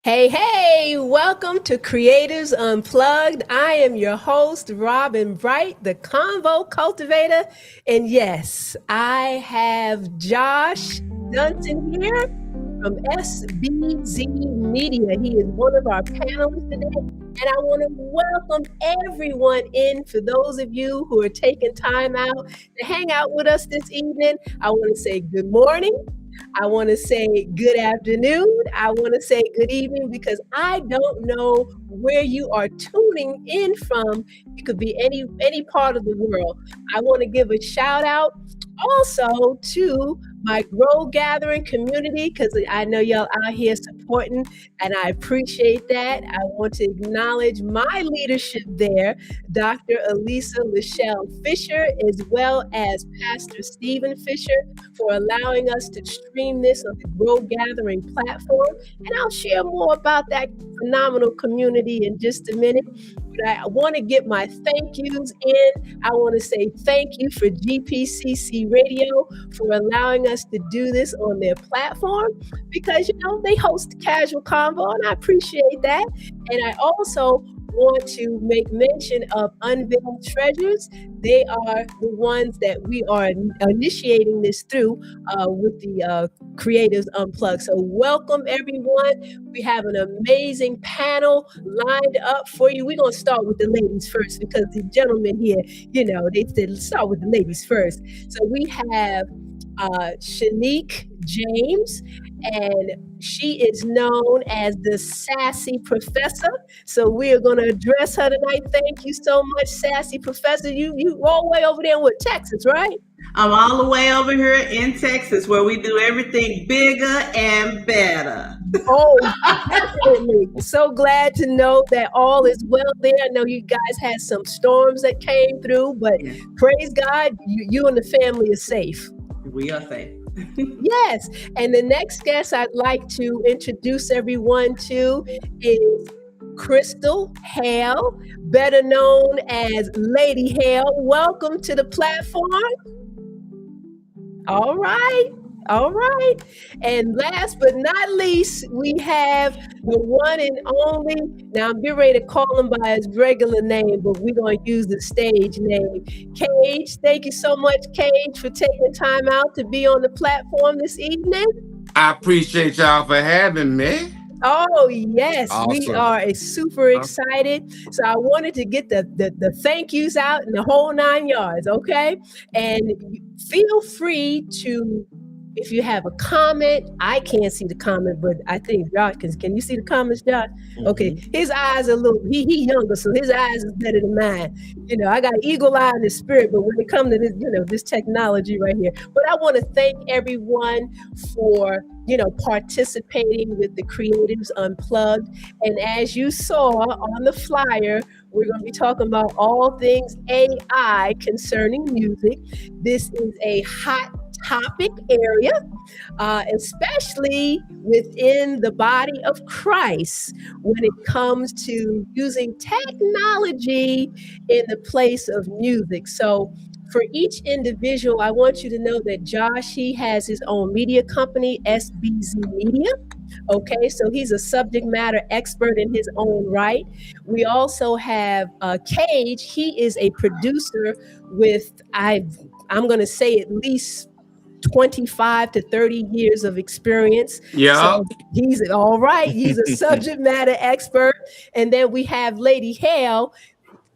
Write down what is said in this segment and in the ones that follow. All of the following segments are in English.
Hey, hey, welcome to Creatives Unplugged. I am your host, Robin Bright, the Convo Cultivator. And yes, I have Josh Dunson here from SBZ Media. He is one of our panelists today. And I want to welcome everyone in. For those of you who are taking time out to hang out with us this evening, I want to say good morning. I want to say good afternoon. I want to say good evening because I don't know where you are tuning in from. It could be any part of the world. I want to give a shout out also to my Grow Gathering community because I know y'all out here supporting and I appreciate that. I want to acknowledge my leadership there, Dr. Elisa Michelle Fisher, as well as Pastor Stephen Fisher, for allowing us to stream this on the Grow Gathering platform. And I'll share more about that phenomenal community in just a minute. But I want to get my thank yous in. I want to say thank you for GPCC Radio for allowing us to do this on their platform because, they host Casual Convo, and I appreciate that. And I also want to make mention of Unveiled Treasures. They are the ones that we are initiating this through with the Creatives Unplugged. So welcome, everyone. We have an amazing panel lined up for you. We're going to start with the ladies first because the gentlemen here, they said let's start with the ladies first. So we have Shanique James, and she is known as the Sassy Professor. So we are going to address her tonight. Thank you so much, Sassy Professor. You all the way over there in Texas, right? I'm all the way over here in Texas where we do everything bigger and better. Oh, definitely. So glad to know that all is well there. I know you guys had some storms that came through, but praise God, you and the family are safe. We are safe. Yes. And the next guest I'd like to introduce everyone to is Crystal Hale, better known as Lady Hale. Welcome to the platform. All right. And last but not least, we have the one and only, now I'm getting ready to call him by his regular name, but we're going to use the stage name, Cage. Thank you so much, Cage, for taking time out to be on the platform this evening. I appreciate y'all for having me. Oh, yes. Awesome. We are super excited. So I wanted to get the thank yous out in the whole 9 yards, okay? And feel free to, if you have a comment, I can't see the comment, but I think Josh can you see the comments, Josh? Mm-hmm. Okay, his eyes are a little, he younger, so his eyes is better than mine. I got an eagle eye in the spirit, but when it comes to this, this technology right here. But I want to thank everyone for, participating with the Creatives Unplugged. And as you saw on the flyer, we're going to be talking about all things AI concerning music. This is a hot topic area, especially within the body of Christ when it comes to using technology in the place of music. So for each individual, I want you to know that Josh, he has his own media company, SBZ Media. Okay, so he's a subject matter expert in his own right. We also have Cage. He is a producer with, I'm going to say at least 25 to 30 years of experience. Yeah. So he's all right. He's a subject matter expert. And then we have Lady Hale.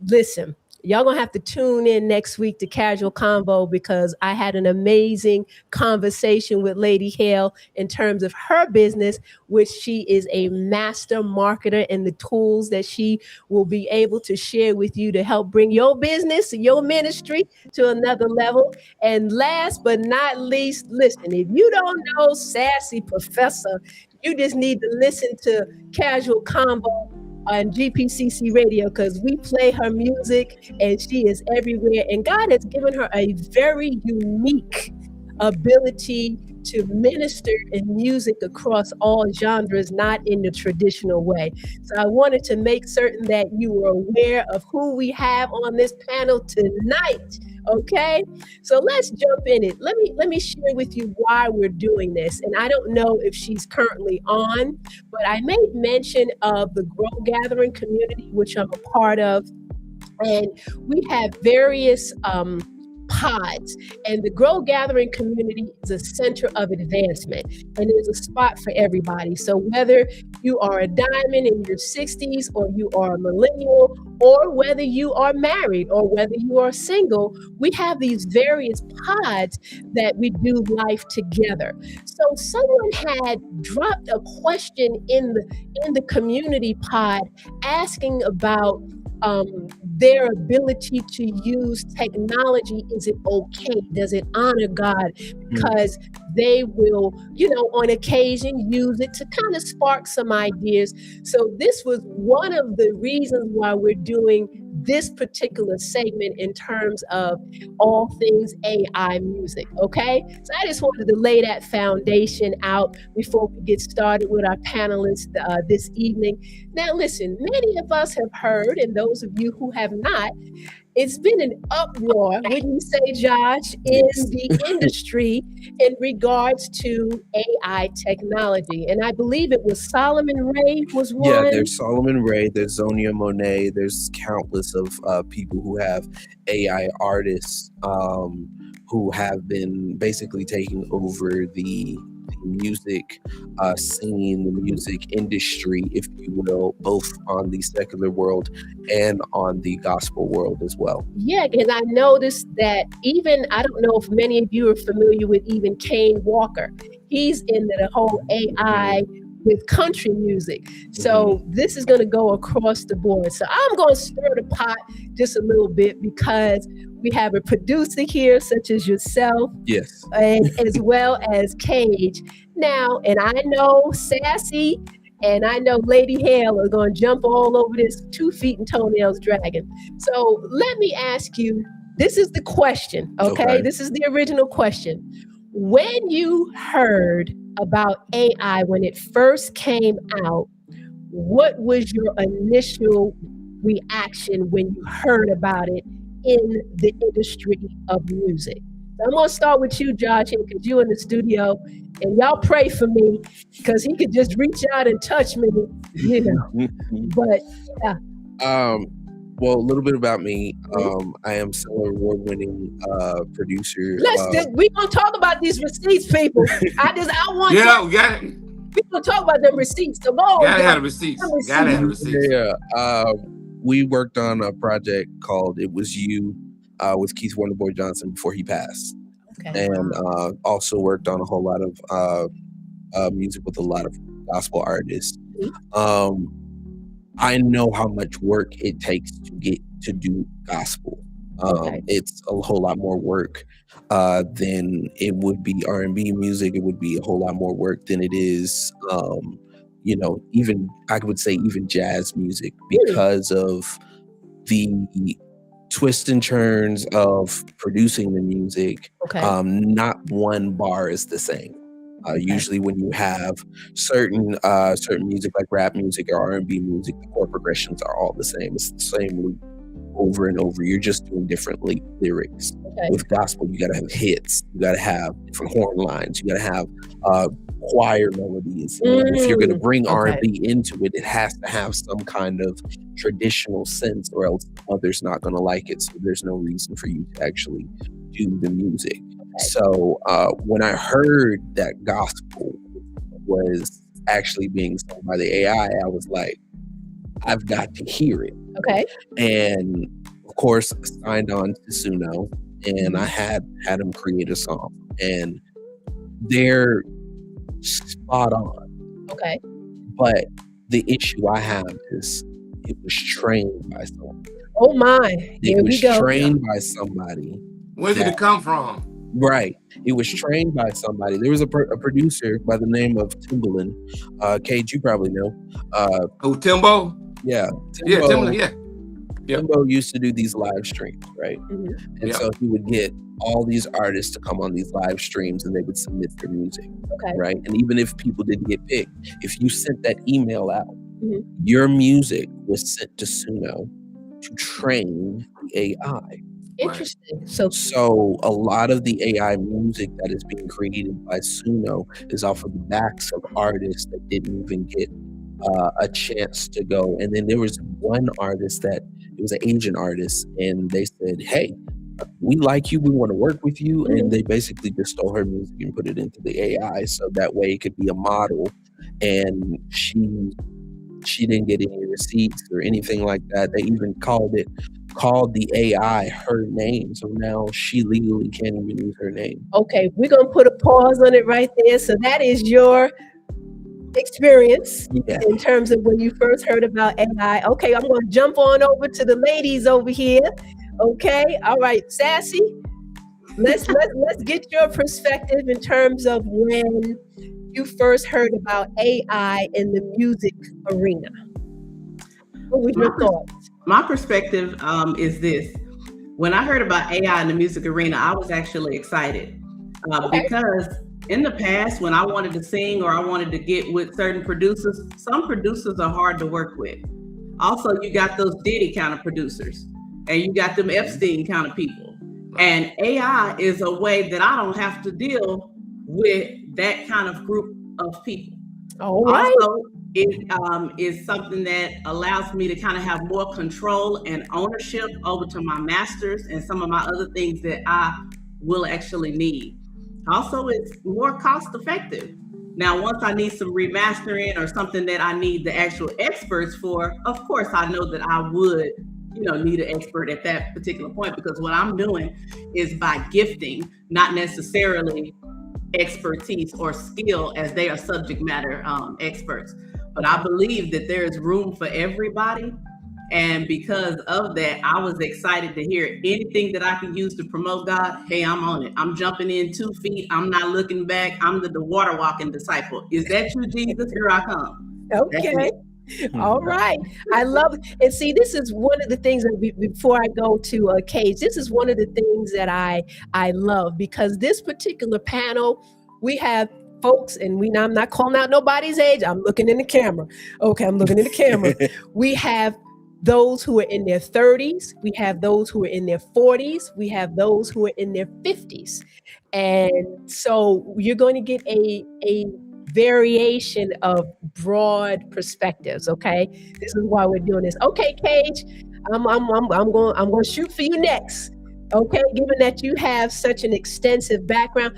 Listen, y'all gonna have to tune in next week to Casual Convo because I had an amazing conversation with Lady Hale in terms of her business, which she is a master marketer, and the tools that she will be able to share with you to help bring your business, your ministry to another level. And last but not least, listen, if you don't know Sassy Professor, you just need to listen to Casual Convo on GPCC Radio because we play her music and she is everywhere. And God has given her a very unique ability to minister in music across all genres, not in the traditional way. So I wanted to make certain that you were aware of who we have on this panel tonight. Okay, so let's jump in it. Let me share with you why we're doing this. And I don't know if she's currently on, but I made mention of the Grow Gathering community, which I'm a part of, and we have various pods, and the Grow Gathering community is a center of advancement, and there's a spot for everybody. So whether you are a diamond in your 60s, or you are a millennial, or whether you are married, or whether you are single, we have these various pods that we do life together. So someone had dropped a question in the community pod asking about their ability to use technology. Is it okay? Does it honor God? Because they will, on occasion use it to kind of spark some ideas. So this was one of the reasons why we're doing this particular segment in terms of all things AI music. Okay, so I just wanted to lay that foundation out before we get started with our panelists this evening. Now listen, many of us have heard, and those of you who have not, it's been an uproar, wouldn't you say, Josh, in the industry in regards to AI technology. And I believe it was Solomon Ray was one. Yeah, there's Solomon Ray, there's Zonia Monet, there's countless of people who have AI artists who have been basically taking over the music scene, the music industry, if you will, both on the secular world and on the gospel world as well. Yeah, because I noticed that I don't know if many of you are familiar with even Kane Walker. He's in the whole AI with country music. So this is going to go across the board. So I'm going to stir the pot just a little bit because we have a producer here such as yourself, yes, and as well as Cage. Now, and I know Sassy and I know Lady Hale are going to jump all over this 2 feet and toenails dragon. So let me ask you, this is the question, okay? This is the original question. When you heard about AI when it first came out, what was your initial reaction when you heard about it in the industry of music? So I'm going to start with you, Josh, because you're in the studio, and y'all pray for me because he could just reach out and touch me, But yeah. Well, a little bit about me. I am Stellar Award-winning producer. We're going to talk about these receipts, people. We got it. We're going to talk about them receipts. Come on. Gotta have receipts. Yeah. We worked on a project called It Was You with Keith Wonderboy Johnson before he passed. Okay. And also worked on a whole lot of music with a lot of gospel artists. I know how much work it takes to get to do gospel. It's a whole lot more work than it would be R&B music. It would be a whole lot more work than it is, even I would say even jazz music, because of the twists and turns of producing the music. Not one bar is the same. Usually when you have certain music like rap music or R&B music, the chord progressions are all the same. It's the same loop over and over. You're just doing different lyrics. With gospel, you got to have hits. You got to have different horn lines. You got to have choir melodies. If you're going to bring R&B into it, it has to have some kind of traditional sense, or else others not going to like it. So there's no reason for you to actually do the music. So when I heard that gospel was actually being sung by the AI, I was like, I've got to hear it. And of course, signed on to Suno, and I had him create a song, and they're spot on. But the issue I have is it was trained by someone. Oh my! Here we go. Trained by somebody. Where did it come from? Right. It was trained by somebody. There was a producer by the name of Timbaland. Cage, you probably know. Timbo? Yeah. Timbaland, yeah. Timbo used to do these live streams, right? And so he would get all these artists to come on these live streams, and they would submit their music, right? And even if people didn't get picked, if you sent that email out, your music was sent to Suno to train the AI. Interesting. So a lot of the AI music that is being created by Suno is off of the backs of artists that didn't even get a chance to go. And then there was one artist that it was an Asian artist, and they said, "Hey, we like you, we want to work with you," and they basically just stole her music and put it into the AI, so that way it could be a model. And she didn't get any receipts or anything like that. They even called the AI her name, so now she legally can't even use her name. Okay, we're gonna put a pause on it right there. So that is your experience in terms of when you first heard about AI. Okay, I'm gonna jump on over to the ladies over here. Okay, all right, Sassy, let's get your perspective in terms of when you first heard about AI in the music arena. What was your thoughts? My perspective is this. When I heard about AI in the music arena, I was actually excited because in the past, when I wanted to sing or I wanted to get with certain producers, some producers are hard to work with. Also, you got those Diddy kind of producers, and you got them Epstein kind of people. And AI is a way that I don't have to deal with that kind of group of people. All right. Also, it is something that allows me to kind of have more control and ownership over to my masters and some of my other things that I will actually need. Also, it's more cost effective. Now, once I need some remastering or something that I need the actual experts for, of course, I know that I would, need an expert at that particular point, because what I'm doing is by gifting, not necessarily expertise or skill, as they are subject matter experts. But I believe that there is room for everybody. And because of that, I was excited to hear anything that I can use to promote God. Hey, I'm on it. I'm jumping in 2 feet. I'm not looking back. I'm the water walking disciple. Is that you, Jesus? Here I come. Okay. All right. I love it. And see, this is one of the things that before I go to Cage, this is one of the things that I love, because this particular panel, we have folks, and I'm not calling out nobody's age. I'm looking in the camera. Okay, I'm looking in the camera. We have those who are in their 30s. We have those who are in their 40s. We have those who are in their 50s. And so you're going to get a variation of broad perspectives. Okay, this is why we're doing this. Okay, Cage, I'm going to shoot for you next. Okay, given that you have such an extensive background,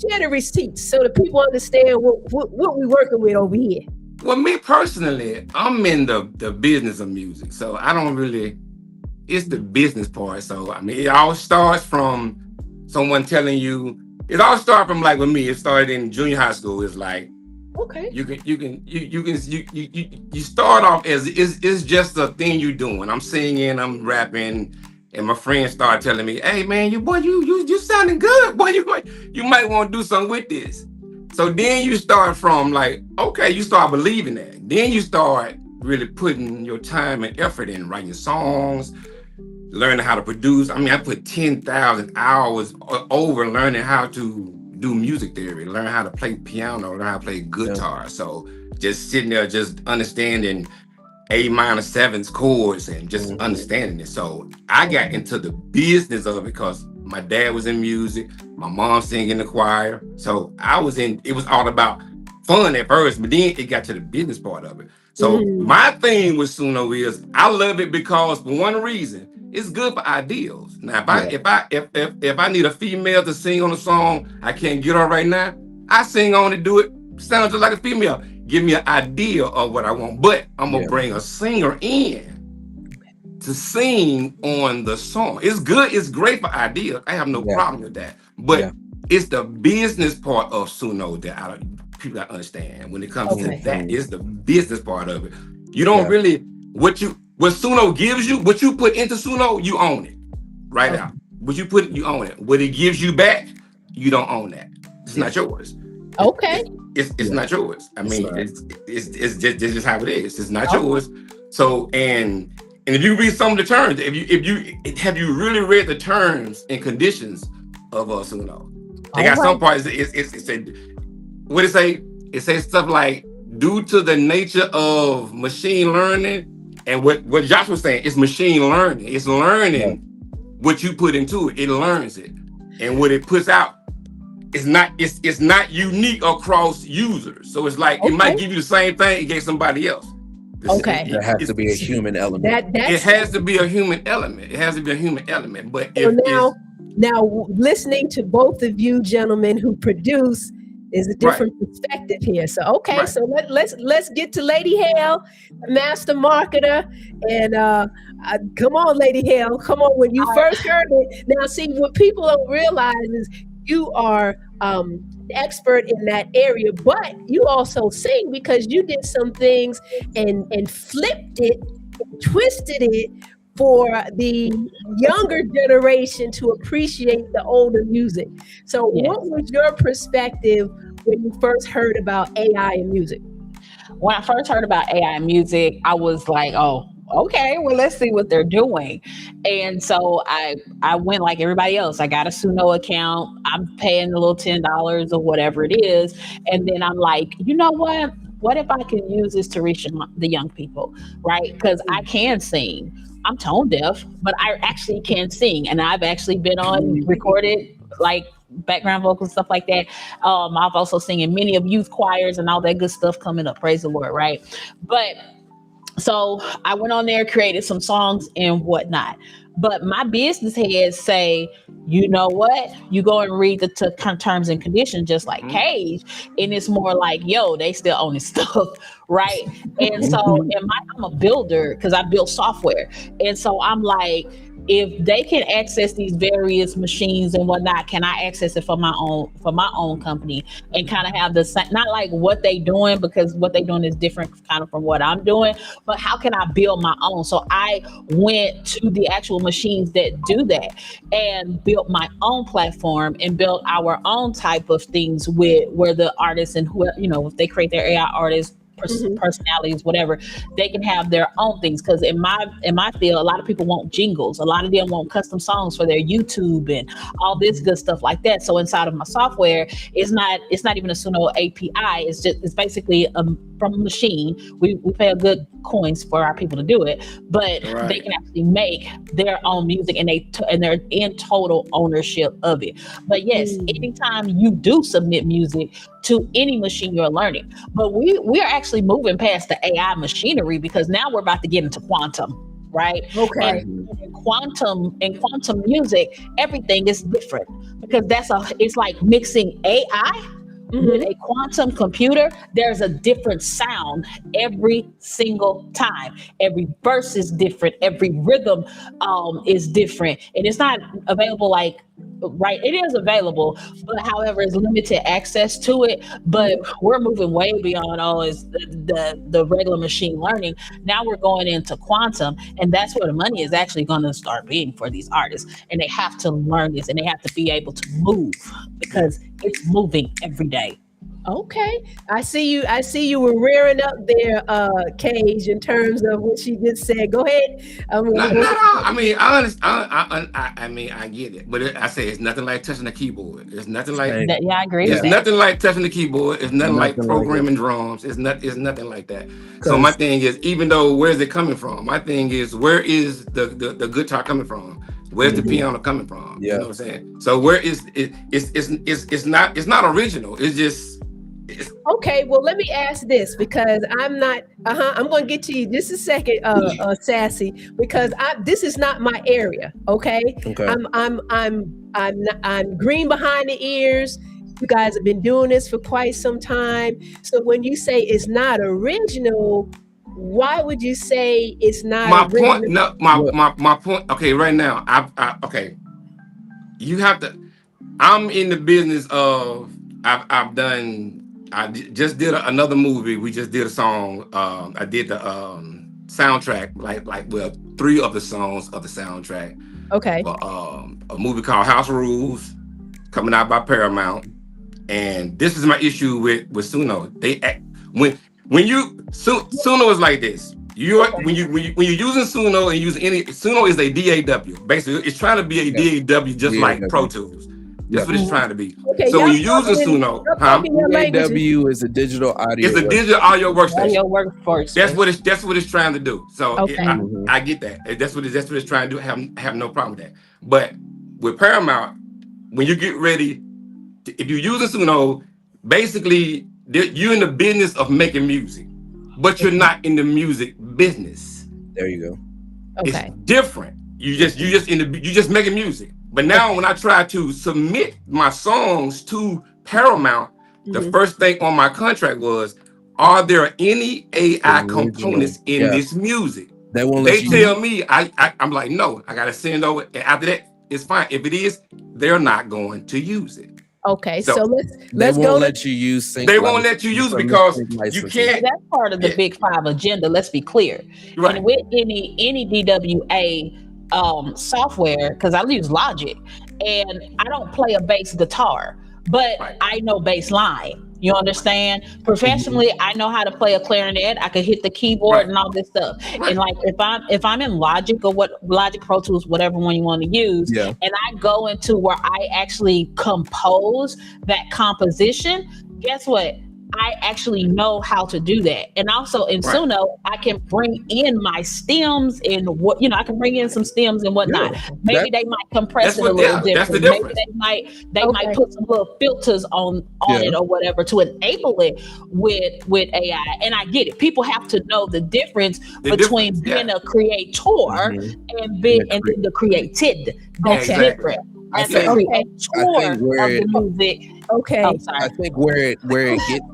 share the receipts so that people understand what we're working with over here. Well, me personally, I'm in the business of music, so I don't really. It's the business part. So I mean, it all starts from someone telling you. It all started from, like, with me. It started in junior high school. It's like, okay, you start off as it's just a thing you're doing. I'm singing, I'm rapping, and my friends start telling me, "Hey man, you sounding good. Boy, you might want to do something with this." So then you start from, like, okay, you start believing that. Then you start really putting your time and effort in writing songs, learning how to produce. I mean, I put 10,000 hours over learning how to do music theory, learn how to play piano, learn how to play guitar. So just sitting there, just understanding A minor sevenths chords and just understanding it. So I got into the business of it because my dad was in music, my mom sang in the choir. So it was all about fun at first, but then it got to the business part of it. So my thing with Suno is I love it because, for one reason, it's good for ideals. Now, if I need a female to sing on a song I can't get her right now, I sing on and do it. Sounds just like a female. Give me an idea of what I want, but I'm gonna bring a singer in to sing on the song. It's good. It's great for ideas. I have no problem with that. But it's the business part of Suno that people gotta understand. When it comes to that, it's the business part of it. You don't really what Suno gives you, what you put into Suno, you own it right out. What you put, you own it. What it gives you back, you don't own that. It's not yours. Okay. It's not yours. I mean, it's just how it is. It's not yours. So and if you read some of the terms, have you really read the terms and conditions of Suno? They got some parts. It said, what it say? It says stuff like, due to the nature of machine learning, and what Josh was saying, it's machine learning. It's learning what you put into it, it learns it, and what it puts out is not it's not unique across users. So it's like it might give you the same thing against somebody else. Okay. There has to be a human element. It has to be a human element. It has to be a human element. But So if now listening to both of you gentlemen who produce is a different perspective here. So so let's get to Lady Hale, the master marketer, and come on, Lady Hale, come on. When you first heard it, now see what people don't realize is you are the expert in that area, but you also sing because you did some things and flipped it, twisted it for the younger generation to appreciate the older music. So what was your perspective when you first heard about AI in music? When I first heard about AI in music, I was like, oh, okay, well, let's see what they're doing. And so I went like everybody else. I got a Suno account. I'm paying a little $10 or whatever it is. And then I'm like, you know what? What if I can use this to reach the young people, right? Because I can sing. I'm tone deaf, but I actually can sing. And I've actually been on recorded like background vocals, stuff like that. I've also sing in many of youth choirs and all that good stuff coming up. Praise the Lord, right? But so I went on there, created some songs and whatnot. But my business heads say, you know what? You go and read the terms and conditions just like Cage. And it's more like, yo, they still own this stuff, right? And so I'm a builder because I build software. And so I'm like, if they can access these various machines and whatnot, can I access it for my own company and kind of have the not like what they doing, because what they doing is different kind of from what I'm doing, but how can I build my own? So I went to the actual machines that do that and built my own platform and built our own type of things where the artists and who, if they create their AI artists, personalities, whatever, they can have their own things. Because in my field, a lot of people want jingles, a lot of them want custom songs for their YouTube and all this good stuff like that. So inside of my software, it's not even a Suno API. It's basically from a machine. We pay a good coins for our people to do it, but they can actually make their own music and they're in total ownership of it. But yes, anytime you do submit music to any machine, you're learning. But we are actually moving past the AI machinery because now we're about to get into quantum, right? Okay. And in quantum music, everything is different because it's like mixing AI with a quantum computer. There's a different sound every single time. Every verse is different. Every rhythm is different, and it's not available it is available, but however, it's limited access to it. But we're moving way beyond is the regular machine learning. Now we're going into quantum, and that's where the money is actually going to start being for these artists. And they have to learn this, and they have to be able to move because it's moving every day. Okay, I see you were rearing up there, Cage, in terms of what she just said. Go ahead. I mean, I get it, but I say it's nothing like touching the keyboard. It's nothing like yeah, I agree. It's nothing like touching the keyboard. It's nothing like programming drums. It's nothing like that. So my thing is, even though where's it coming from? My thing is, where is the guitar coming from? Where's the piano coming from? Yeah. You know what I'm saying? So where is it? It's not original. It's just. Okay, well, let me ask this because I'm not. I'm going to get to you just a second, Sassy, because this is not my area. Okay. I'm green behind the ears. You guys have been doing this for quite some time. So when you say it's not original, why would you say it's not? My point. Okay, right now, okay. You have to. I'm in the business of. I just did another movie. We just did a song. I did the soundtrack, like 3 of the songs of the soundtrack. Okay. For, a movie called House Rules, coming out by Paramount. And this is my issue with Suno. Suno is like this. When you're using Suno and using Suno is a DAW. Basically, it's trying to be a DAW just like Pro Tools. That's what it's trying to be. Okay, so when you're using Suno, DAW is a digital audio. It's a digital audio workstation. Audio workforce. That's what it's trying to do. So I get that. That's what it's trying to do. I have no problem with that. But with Paramount, when you get ready, if you're using Suno, basically you're in the business of making music, but you're not in the music business. There you go. Okay. It's different. You just making music. But now when I try to submit my songs to Paramount, the first thing on my contract was, are there any AI components in this music? They won't They let you tell me, I'm like, no, I gotta send over. And after that, it's fine. If it is, they're not going to use it. Okay, So so let's they go. won't let you use sync. They won't let you use it because you can't. That's part of the Big Five agenda. Let's be clear. Right. And with any DWA software, because I use Logic, and I don't play a bass guitar, but I know bass line. You understand? Professionally, I know how to play a clarinet. I can hit the keyboard and all this stuff. And like if I'm in Logic or Logic Pro Tools, whatever one you want to use, and I go into where I actually compose that composition, guess what? I actually know how to do that. And also in Suno, I can bring in my stems and I can bring in some stems and whatnot. Maybe they might compress it a little different. That's the difference. Maybe they might put some little filters on it or whatever to enable it with AI. And I get it. People have to know the difference between being a creator and being the created. That's different. As a creator of the music. Okay. I'm sorry. I think where it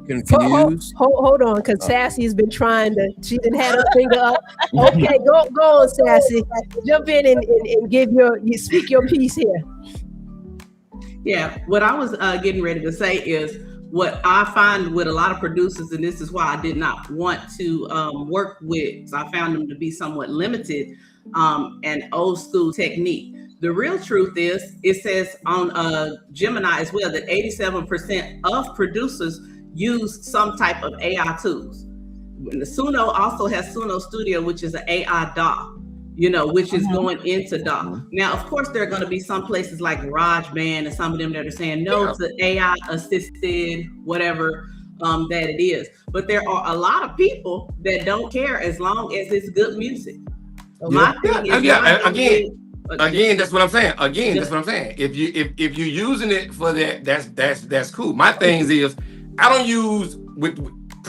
gets confused. Hold on, because Sassy's been trying to. She didn't have her finger up. Okay, go on, Sassy. Jump in and speak your piece here. Yeah, what I was getting ready to say is what I find with a lot of producers, and this is why I did not want to work with. So I found them to be somewhat limited and old school technique. The real truth is, it says on Gemini as well that 87% of producers use some type of AI tools. And the Suno also has Suno Studio, which is an AI DAW, which is going into DAW. Now, of course, there are going to be some places like GarageBand and some of them that are saying no to AI assisted, whatever that it is. But there are a lot of people that don't care as long as it's good music. My thing is, Again, that's what I'm saying. That's what I'm saying. If you're using it for that, that's cool. My thing is, I don't use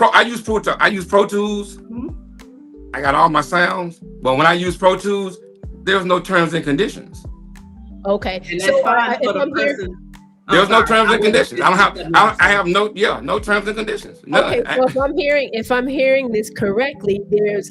I use Pro Tools. I got all my sounds, but when I use Pro Tools, there's no terms and conditions. Okay, and that's fine for the person. There's no terms and conditions. I have no terms and conditions. None. Okay, so if I'm hearing this correctly, there's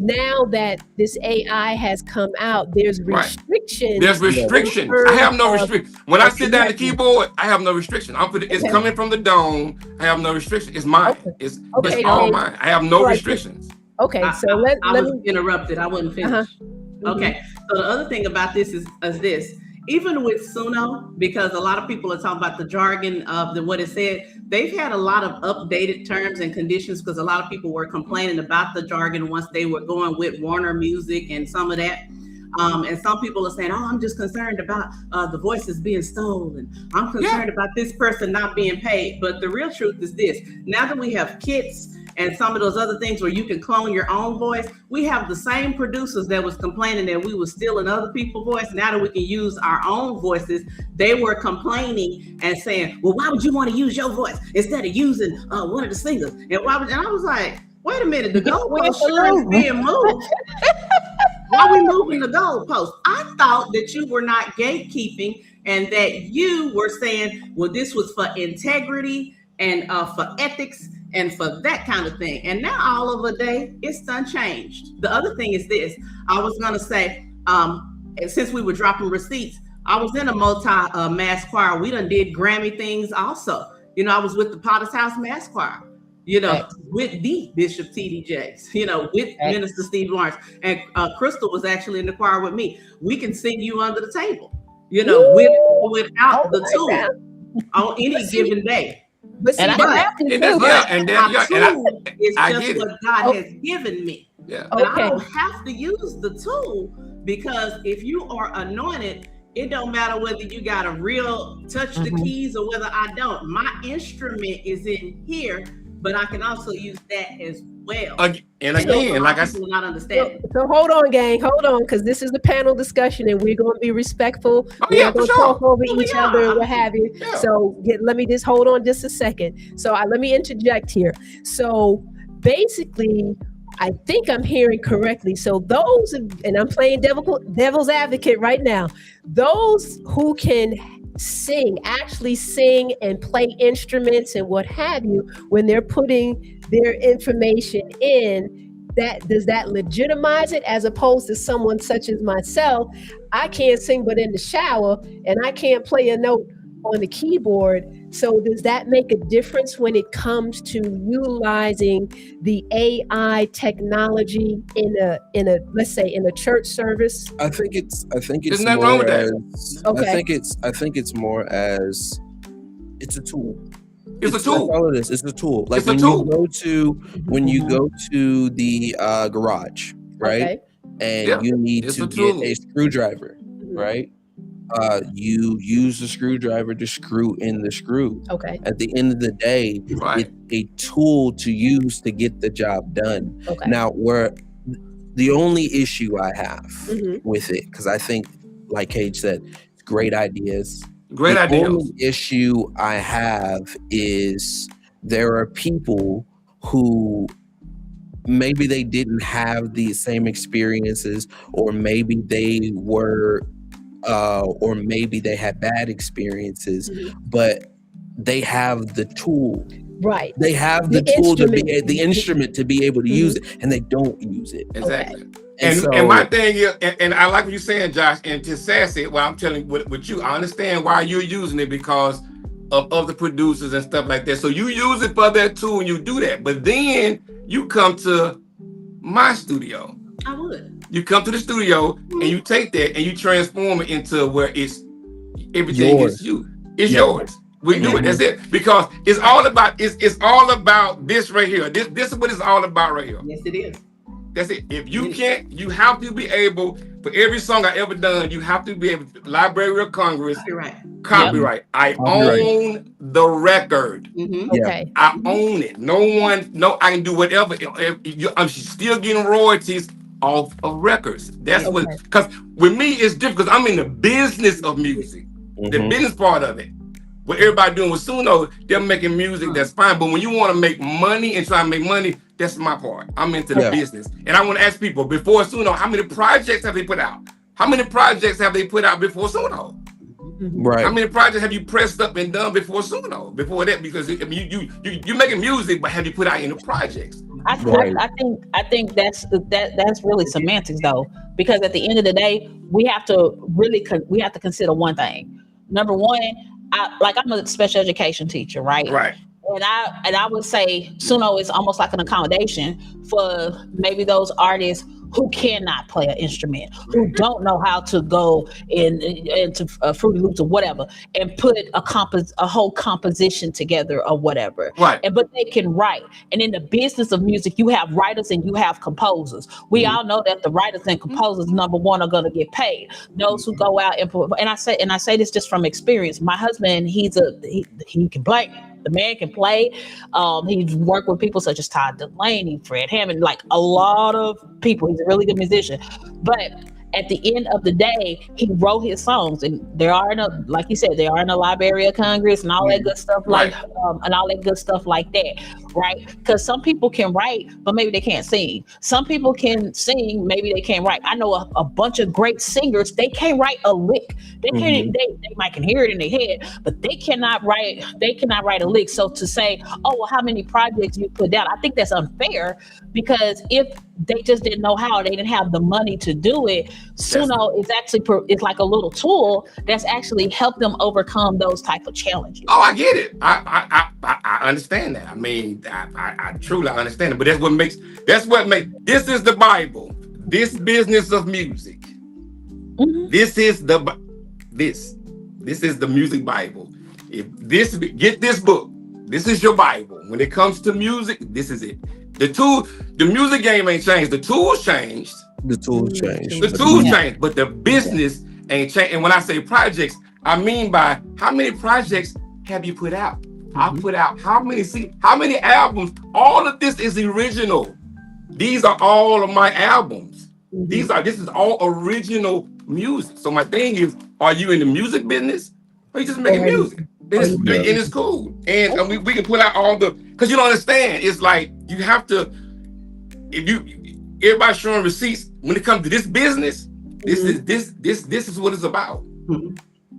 now that this AI has come out, there's restrictions. There's restrictions. I have no restrictions. When I sit down at the keyboard, I have no restriction. It's coming from the dome. I have no restriction. It's mine. It's all mine. I have no restrictions. Okay, so I was interrupted. I wasn't finished. Okay, so the other thing about this is this. Even with Suno, because a lot of people are talking about the jargon of what it said, they've had a lot of updated terms and conditions because a lot of people were complaining about the jargon once they were going with Warner Music and some of that. And some people are saying, I'm just concerned about the voices being stolen. I'm concerned about this person not being paid. But the real truth is this. Now that we have kits and some of those other things where you can clone your own voice, we have the same producers that was complaining that we were stealing other people's voice. Now that we can use our own voices, they were complaining and saying, well, why would you want to use your voice instead of using one of the singers? And I was like, wait a minute, the goalpost is being moved. Why are we moving the goalpost? I thought that you were not gatekeeping and that you were saying, well, this was for integrity and for ethics and for that kind of thing. And now all of a day, it's done changed. The other thing is this. I was going to say, since we were dropping receipts, I was in a multi-mass choir. We done did Grammy things also. I was with the Potter's House Mass Choir, with the Bishop T.D. Jakes, with Minister Steve Lawrence. And Crystal was actually in the choir with me. We can sing you under the table, without the tool on any given day. But see, it's just what God has given me. Yeah. But I don't have to use the tool because if you are anointed, it don't matter whether you got a real touch the keys or whether I don't. My instrument is in here but I can also use that as well. And again, like I said, people are not understanding. So hold on, gang, hold on, because this is the panel discussion, and we're going to be respectful. We're not going to talk over each other and what have you. Yeah. So let me just hold on just a second. So let me interject here. So basically, I think I'm hearing correctly. So those, and I'm playing devil's advocate right now, those who can actually sing and play instruments and what have you, when they're putting their information in, does that legitimize it, as opposed to someone such as myself? I can't sing but in the shower, and I can't play a note on the keyboard. So does that make a difference when it comes to utilizing the AI technology in a let's say in a church service? I think it's There's nothing wrong with that. Okay. I think it's more as it's a tool. It's a tool. That's all it is. It's a tool. Like It's a when tool. you go to the garage, right? Okay. And Yeah, you need it's to a get tool. a screwdriver, right? You use the screwdriver to screw in the screw. Okay. At the end of the day, Right. it's a tool to use to get the job done. Okay. Now, where the only issue I have Mhm. with it, because I think, like Cage said, it's great ideas. Great The idea. only issue I have is there are people who maybe they didn't have the same experiences, or maybe they were, or maybe they had bad experiences, Mhm. but they have the tool. Right. They have the tool to be the instrument to be able to use it, and they don't use it. Exactly. And And my thing is, and I like what you're saying, Josh, and to Sassy, well, I'm telling you with you, I understand why you're using it because of other producers and stuff like that. So you use it for that tool and you do that. But then you come to my studio. I would. You come to the studio and you take that and you transform it into where it's everything is you. It's yours. We do it. That's it. Because it's all about this right here. This is what it's all about right here. Yes, it is. That's it. If you can't, you have to be able, for every song I ever done, you have to be able to, Library of Congress, copyright. I own the record. Mm-hmm. Okay. I own it. I can do whatever. I'm still getting royalties off of records. That's what, because with me, it's different because I'm in the business of music, the business part of it. What everybody doing with Suno, they're making music, that's fine. But when you want to make money and try to make money, that's my part. I'm into the business. And I want to ask people, before Suno, how many projects have they put out? How many projects have they put out before Suno? Right. How many projects have you pressed up and done before Suno? Before that, because I mean, you're making music, but have you put out any projects? I think that's really semantics though, because at the end of the day, we have to consider one thing. Number one, I'm a special education teacher, right? Right. And I would say Suno is almost like an accommodation for maybe those artists who cannot play an instrument, who don't know how to go into Fruity Loops or whatever, and put a whole composition together or whatever. Right. But they can write. And in the business of music, you have writers and you have composers. We all know that the writers and composers, number one, are going to get paid. Those who go out and I say this just from experience. My husband, he can play. The man can play. He's worked with people such as Todd Delaney, Fred Hammond, like a lot of people. He's a really good musician. But at the end of the day, he wrote his songs, and like you said, they are in the Library of Congress and all that good stuff, like that, right? Because some people can write, but maybe they can't sing. Some people can sing, maybe they can't write. I know a bunch of great singers, they can't write a lick. They can't. They might can hear it in their head, but they cannot write. They cannot write a lick. So to say, oh, well, how many projects you put down? I think that's unfair, because if they just didn't know how, they didn't have the money to do it. Suno is actually it's like a little tool that's actually helped them overcome those type of challenges. Oh, I get it. I understand that. I mean, I truly understand it. But that's what makes this is the Bible. This business of music. This is the music Bible. Get this book. This is your Bible. When it comes to music, this is it. The music game ain't changed. The tools changed. The tools changed. The tools changed, but the business ain't changed. And when I say projects, I mean by how many projects have you put out? I put out how many albums? All of this is original. These are all of my albums. This is all original music. So my thing is, are you in the music business or you just making music? And it's cool. And we can put out all because you don't understand. It's like you have to, everybody's showing receipts when it comes to this business. This is what it's about.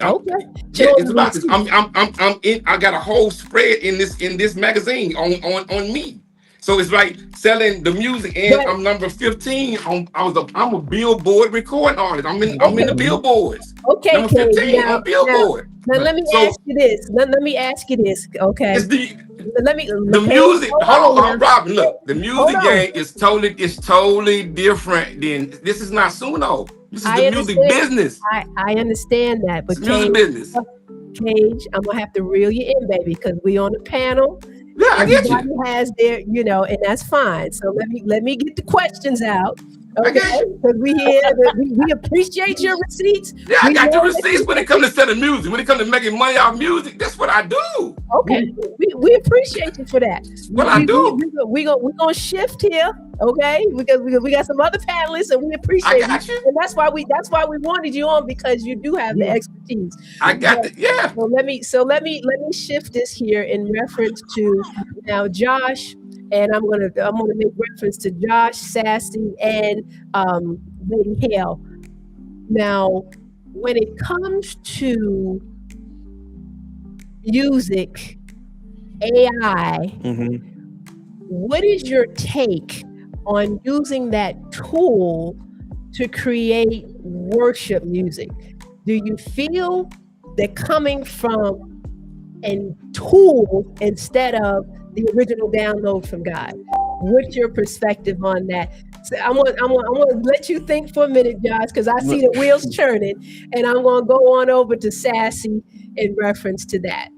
Okay. Yeah, it's about this. I got a whole spread in this magazine on me. So it's like selling the music, and I'm number 15. I'm a Billboard recording artist. I'm in the Billboards. Okay, number 15 on Billboard. Now let me ask you this. Let me ask you this. Okay. The music. Hold on, Robin. Look, the music game is totally different than this. Is not Suno. This is the music business. I understand that, but it's music business. Cage, I'm gonna have to reel you in, baby, because we on the panel. Yeah, I get you. Everybody has their, and that's fine. So let me get the questions out. Okay, because we appreciate your receipts. Yeah, I got your receipts when it comes to selling music. When it comes to making money off music, that's what I do. Okay, we appreciate you for that. What I do. We're gonna shift here, okay? Because we got some other panelists, and we appreciate you. And that's why we wanted you on, because you do have the expertise. I got it. Yeah. So let me shift this here in reference to now Josh. And I'm gonna make reference to Josh, Sassy, and Lady Hale. Now, when it comes to music, AI, what is your take on using that tool to create worship music? Do you feel that coming from a tool instead of the original download from God? What's your perspective on that? So I want to let you think for a minute, Josh, because I see the wheels churning, and I'm going to go on over to Sassy in reference to that.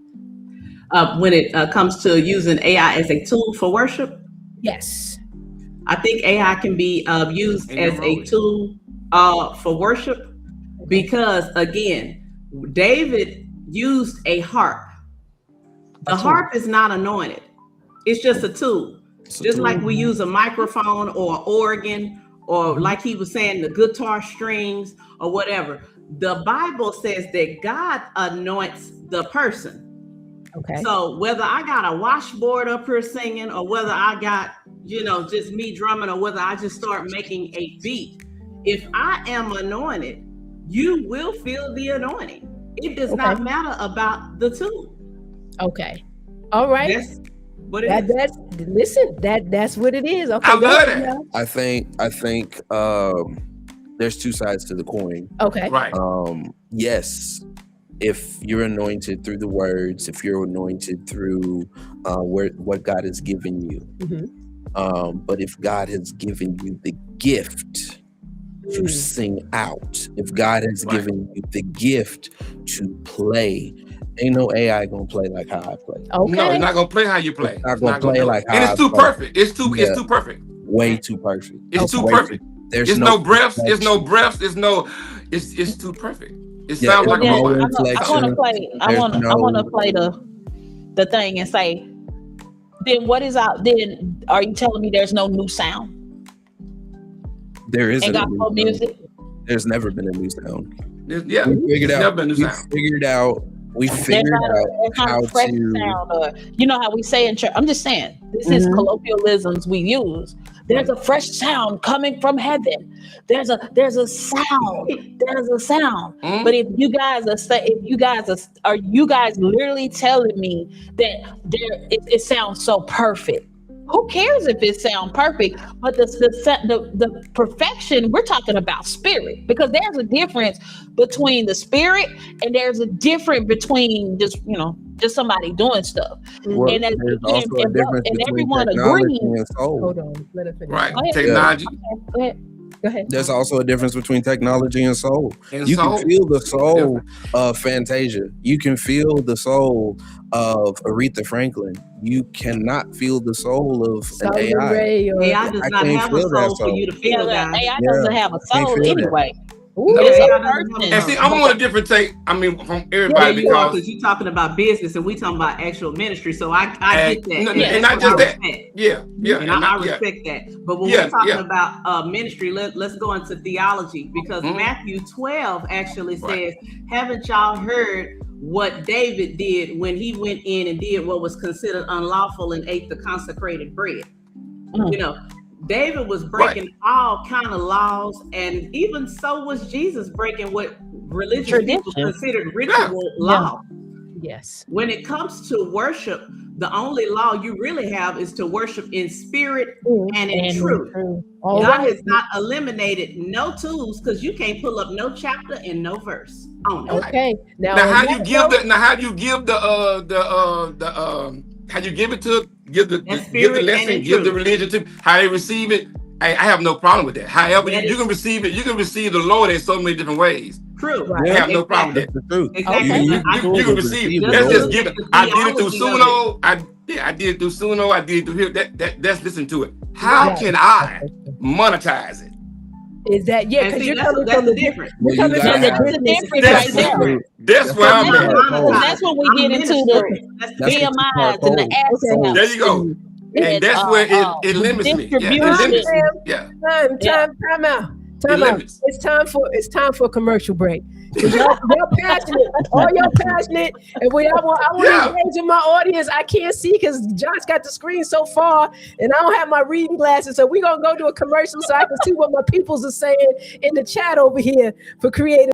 When it comes to using AI as a tool for worship, yes, I think AI can be used as a tool for worship, because again, David used a harp. The harp is not anointed. It's just a tool. Just like we use a microphone or organ, or like he was saying, the guitar strings or whatever. The Bible says that God anoints the person. Okay. So whether I got a washboard up here singing, or whether I got, just me drumming, or whether I just start making a beat, if I am anointed, you will feel the anointing. It does not matter about the tool. Okay. All right. That's what it is. That's what it is. Okay. I love it. I think there's two sides to the coin. Okay. Right. Yes, if you're anointed through the words, if you're anointed through what God has given you, but if God has given you the gift to sing out, if God has given you the gift to play, ain't no AI gonna play like how I play. Okay. No, it's not gonna play how you play. It's not gonna play like how and it's too perfect. It's too perfect. Way too perfect. It's too perfect. There's no breaths. There's no breaths. It's too perfect. It sounds like a robot. I want to play the thing and say, then what is out? Then are you telling me there's no new sound? There is and gospel music. There's never been a new sound. Yeah, we figured out. Never been a new sound. We figured out how to sound, or how we say in church. I'm just saying, this is colloquialisms we use. There's a fresh sound coming from heaven. There's a sound. There's a sound. But if you guys are you guys literally telling me that it sounds so perfect? Who cares if it sounds perfect? But the perfection, we're talking about spirit, because there's a difference between the spirit and there's a difference between just somebody doing stuff. Well, and there's also a difference between everyone technology agrees. and soul. Hold on, let it finish. Right, technology. Go ahead. There's also a difference between technology and soul. You can feel the soul of Fantasia. You can feel the soul of Aretha Franklin. You cannot feel the soul of an AI. AI does not have a soul for you to feel that. AI doesn't have a soul anyway. Ooh, It's Yeah, a AI doesn't have a person. And see, phone. I'm on a different take. I mean, from Yeah, everybody you are, because because you're talking about business and we talking about actual ministry. So I get that, and and that's not what I just that. respect. Yeah, yeah, And and I not yeah, respect that. But when we're yeah, talking yeah. about ministry, let's go into theology, because Mhm. Matthew 12 actually Right. says, haven't y'all heard what David did when he went in and did what was considered unlawful and ate the consecrated bread? You know, David was Right. breaking all kind of laws, and even so was Jesus breaking what religious people Tradition. considered ritual law. yes. When it comes to worship, the only law you really have is to worship in spirit and in truth. All God right. has not eliminated no tools, because you can't pull up no chapter and no verse on it. Okay. Now, Now, on how that you give note, the now how you give how you give it to give the In give the spirit and lesson, in give the truth. religion to how they receive it. I have no problem with that. However, That you is can receive it. You can receive the Lord in so many different ways. true. Right. I Yeah, have no problem with Exactly. that. that's the truth. Exactly. You can But use the You can tools and receive. receive the just That's to just Lord. look given. at the I did it through theology of it. Suno. I did it through Suno. I did it through here. That's listen to it. How Right. can I monetize it? is that yeah? And Because see, you're that's coming that's from the the difference. Well, you're you coming gotta from the That's have the business difference That's right there. standpoint. that's where I'm I'm not at. Because monetizing. that's when we I'm get into the ministering. That's the that's the difference. BMIs two-part and the goal. Okay. There assets you go. And and that's where it the limits me. Yeah, it Time, limits me. distribution. Yeah, Yeah. time out. it Time out. limits. It's time for a commercial break. Because y'all passionate, all y'all passionate, and I want to Yeah. engage in my audience. I can't see because Josh got the screen so far, and I don't have my reading glasses. So we're gonna go to a commercial so I can see what my peoples are saying in the chat over here for creative.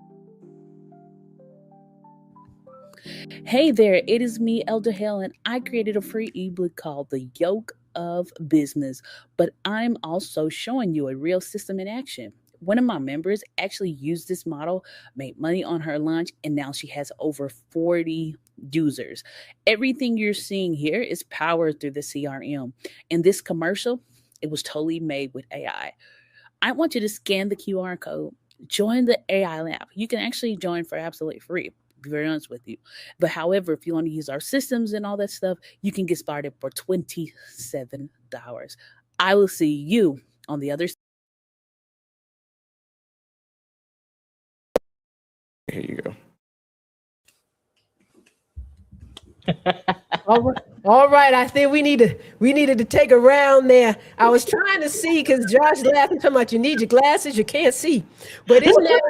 Hey there, it is me, Elder Helen. I created a free ebook called The Yoke of Business, but I'm also showing you a real system in action. One of my members actually used this model, made money on her launch, and now she has over 40 users. Everything you're seeing here is powered through the CRM. And this commercial, it was totally made with AI. I want you to scan the QR code, join the AI lab. You can actually join for absolutely free, to be very honest with you. But however, if you want to use our systems and all that stuff, you can get started for $27. I will see you on the other side. Here you go. All right. I think we needed to take a round there. I was trying to see because Josh laughing talking about you need your glasses, you can't see. But isn't that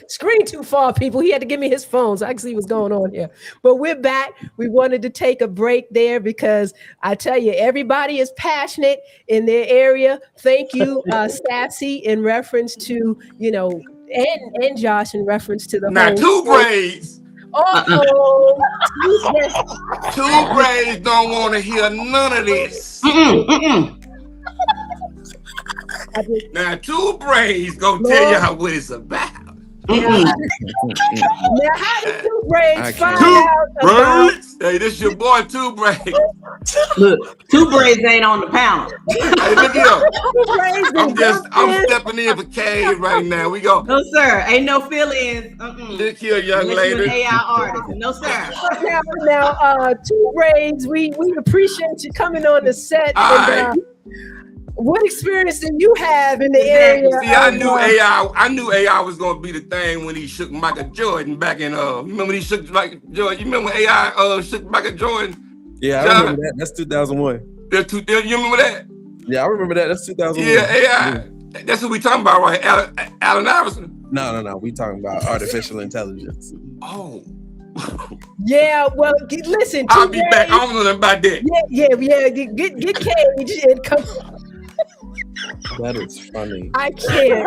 screen too far, people? He had to give me his phone so I can see what's going on here. But we're back. We wanted to take a break there because I tell you, everybody is passionate in their area. Thank you, Sassy, in reference to, and Josh in reference to the Now whole. two braids. Uh-oh. Two braids don't want to hear none of this. Now two braids gonna tell y'all what it's about. Now, how did Two Braids find Two out about? braids. Hey, this your boy Two Braids. Look, two braids ain't on the panel. Hey, look here. Two Braids I'm stepping in for Cade right now. We go. No, sir. Ain't no fill-ins. Look here, young Unless you're an lady. AI artist. No, sir. Now, Two Braids, we appreciate you coming on the set. All right. What experience did you have in the area? See, I knew AI was gonna be the thing when he shook Michael Jordan back in remember when he shook Michael Jordan? You remember when AI shook Michael Jordan? Yeah, I remember that. That's 2001. You remember that? Yeah, I remember that. That's 2001. Yeah, AI. That's what we talking about, right? Allen Iverson. No. We talking about artificial intelligence. Oh. Yeah, well, listen. I'll be back. I don't know nothing about that. Yeah. Get Cage and come. That is funny. I can't.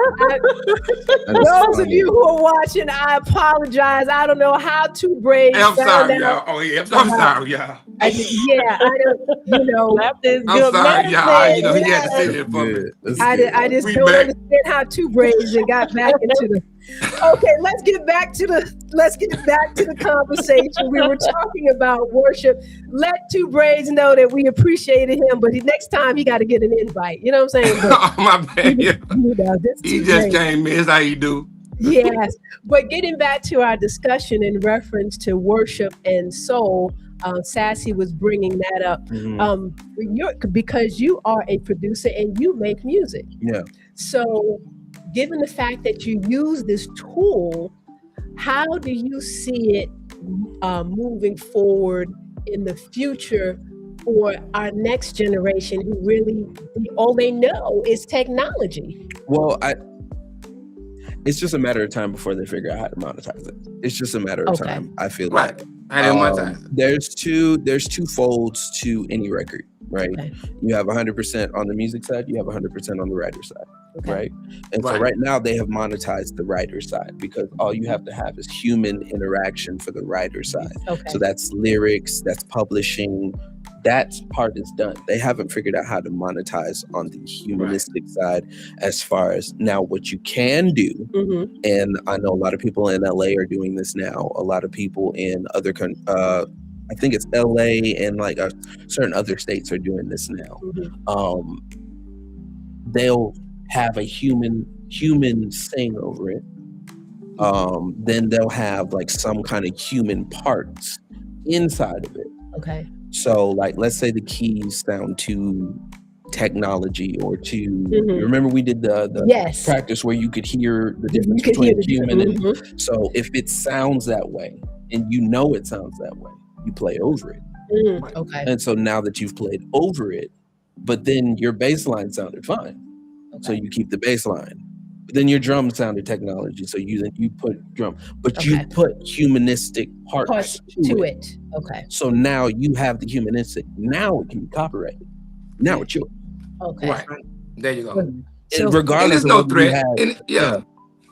Those of you who are watching, I apologize. I don't know how Two Braids. Hey, I'm sorry, out. y'all. Oh yeah, I'm sorry, y'all. I don't. I'm sorry, y'all. He had to say that for me. I just don't understand how Two Braids and got back into the. Okay, let's get back to the conversation. We were talking about worship. Let Two Braids know that we appreciated him, but next time he got to get an invite. You know what I'm saying? But, my bad. He just great. came in. That's how you do. Yes, but getting back to our discussion in reference to worship and soul, Sassy was bringing that up. Mm-hmm. Because you are a producer and you make music. Yeah. So given the fact that you use this tool, how do you see it moving forward in the future for our next generation who really, all they know is technology? Well, it's just a matter of time before they figure out how to monetize it. It's just a matter of time. I feel right. like How do you monetize it? there's two folds to any record, right? Okay. You have 100% on the music side, you have 100% on the writer side, Okay. right? And so right now they have monetized the writer side because all you have to have is human interaction for the writer side. Okay. So that's lyrics, that's publishing. That part is done. They haven't figured out how to monetize on the humanistic side as far as now what you can do. Mm-hmm. And I know a lot of people in LA are doing this now. A lot of people in other I think it's LA and like certain other states are doing this now. Mm-hmm. They'll have a human sing over it. Then they'll have like some kind of human parts inside of it. Okay. So like, let's say the keys sound to technology or to, remember we did the practice where you could hear the difference between human and, so if it sounds that way and you know it sounds that way, you play over it. Okay. And so now that you've played over it, but then your bass line sounded fine. Okay. So you keep the bass line. But then your drum sounded technology. So you put drum, but you put humanistic parts to it. Okay. So now you have the humanistic. Now it can be copyrighted. Now it's yours. Okay. Right. There you go. So, regardless of no whether threat.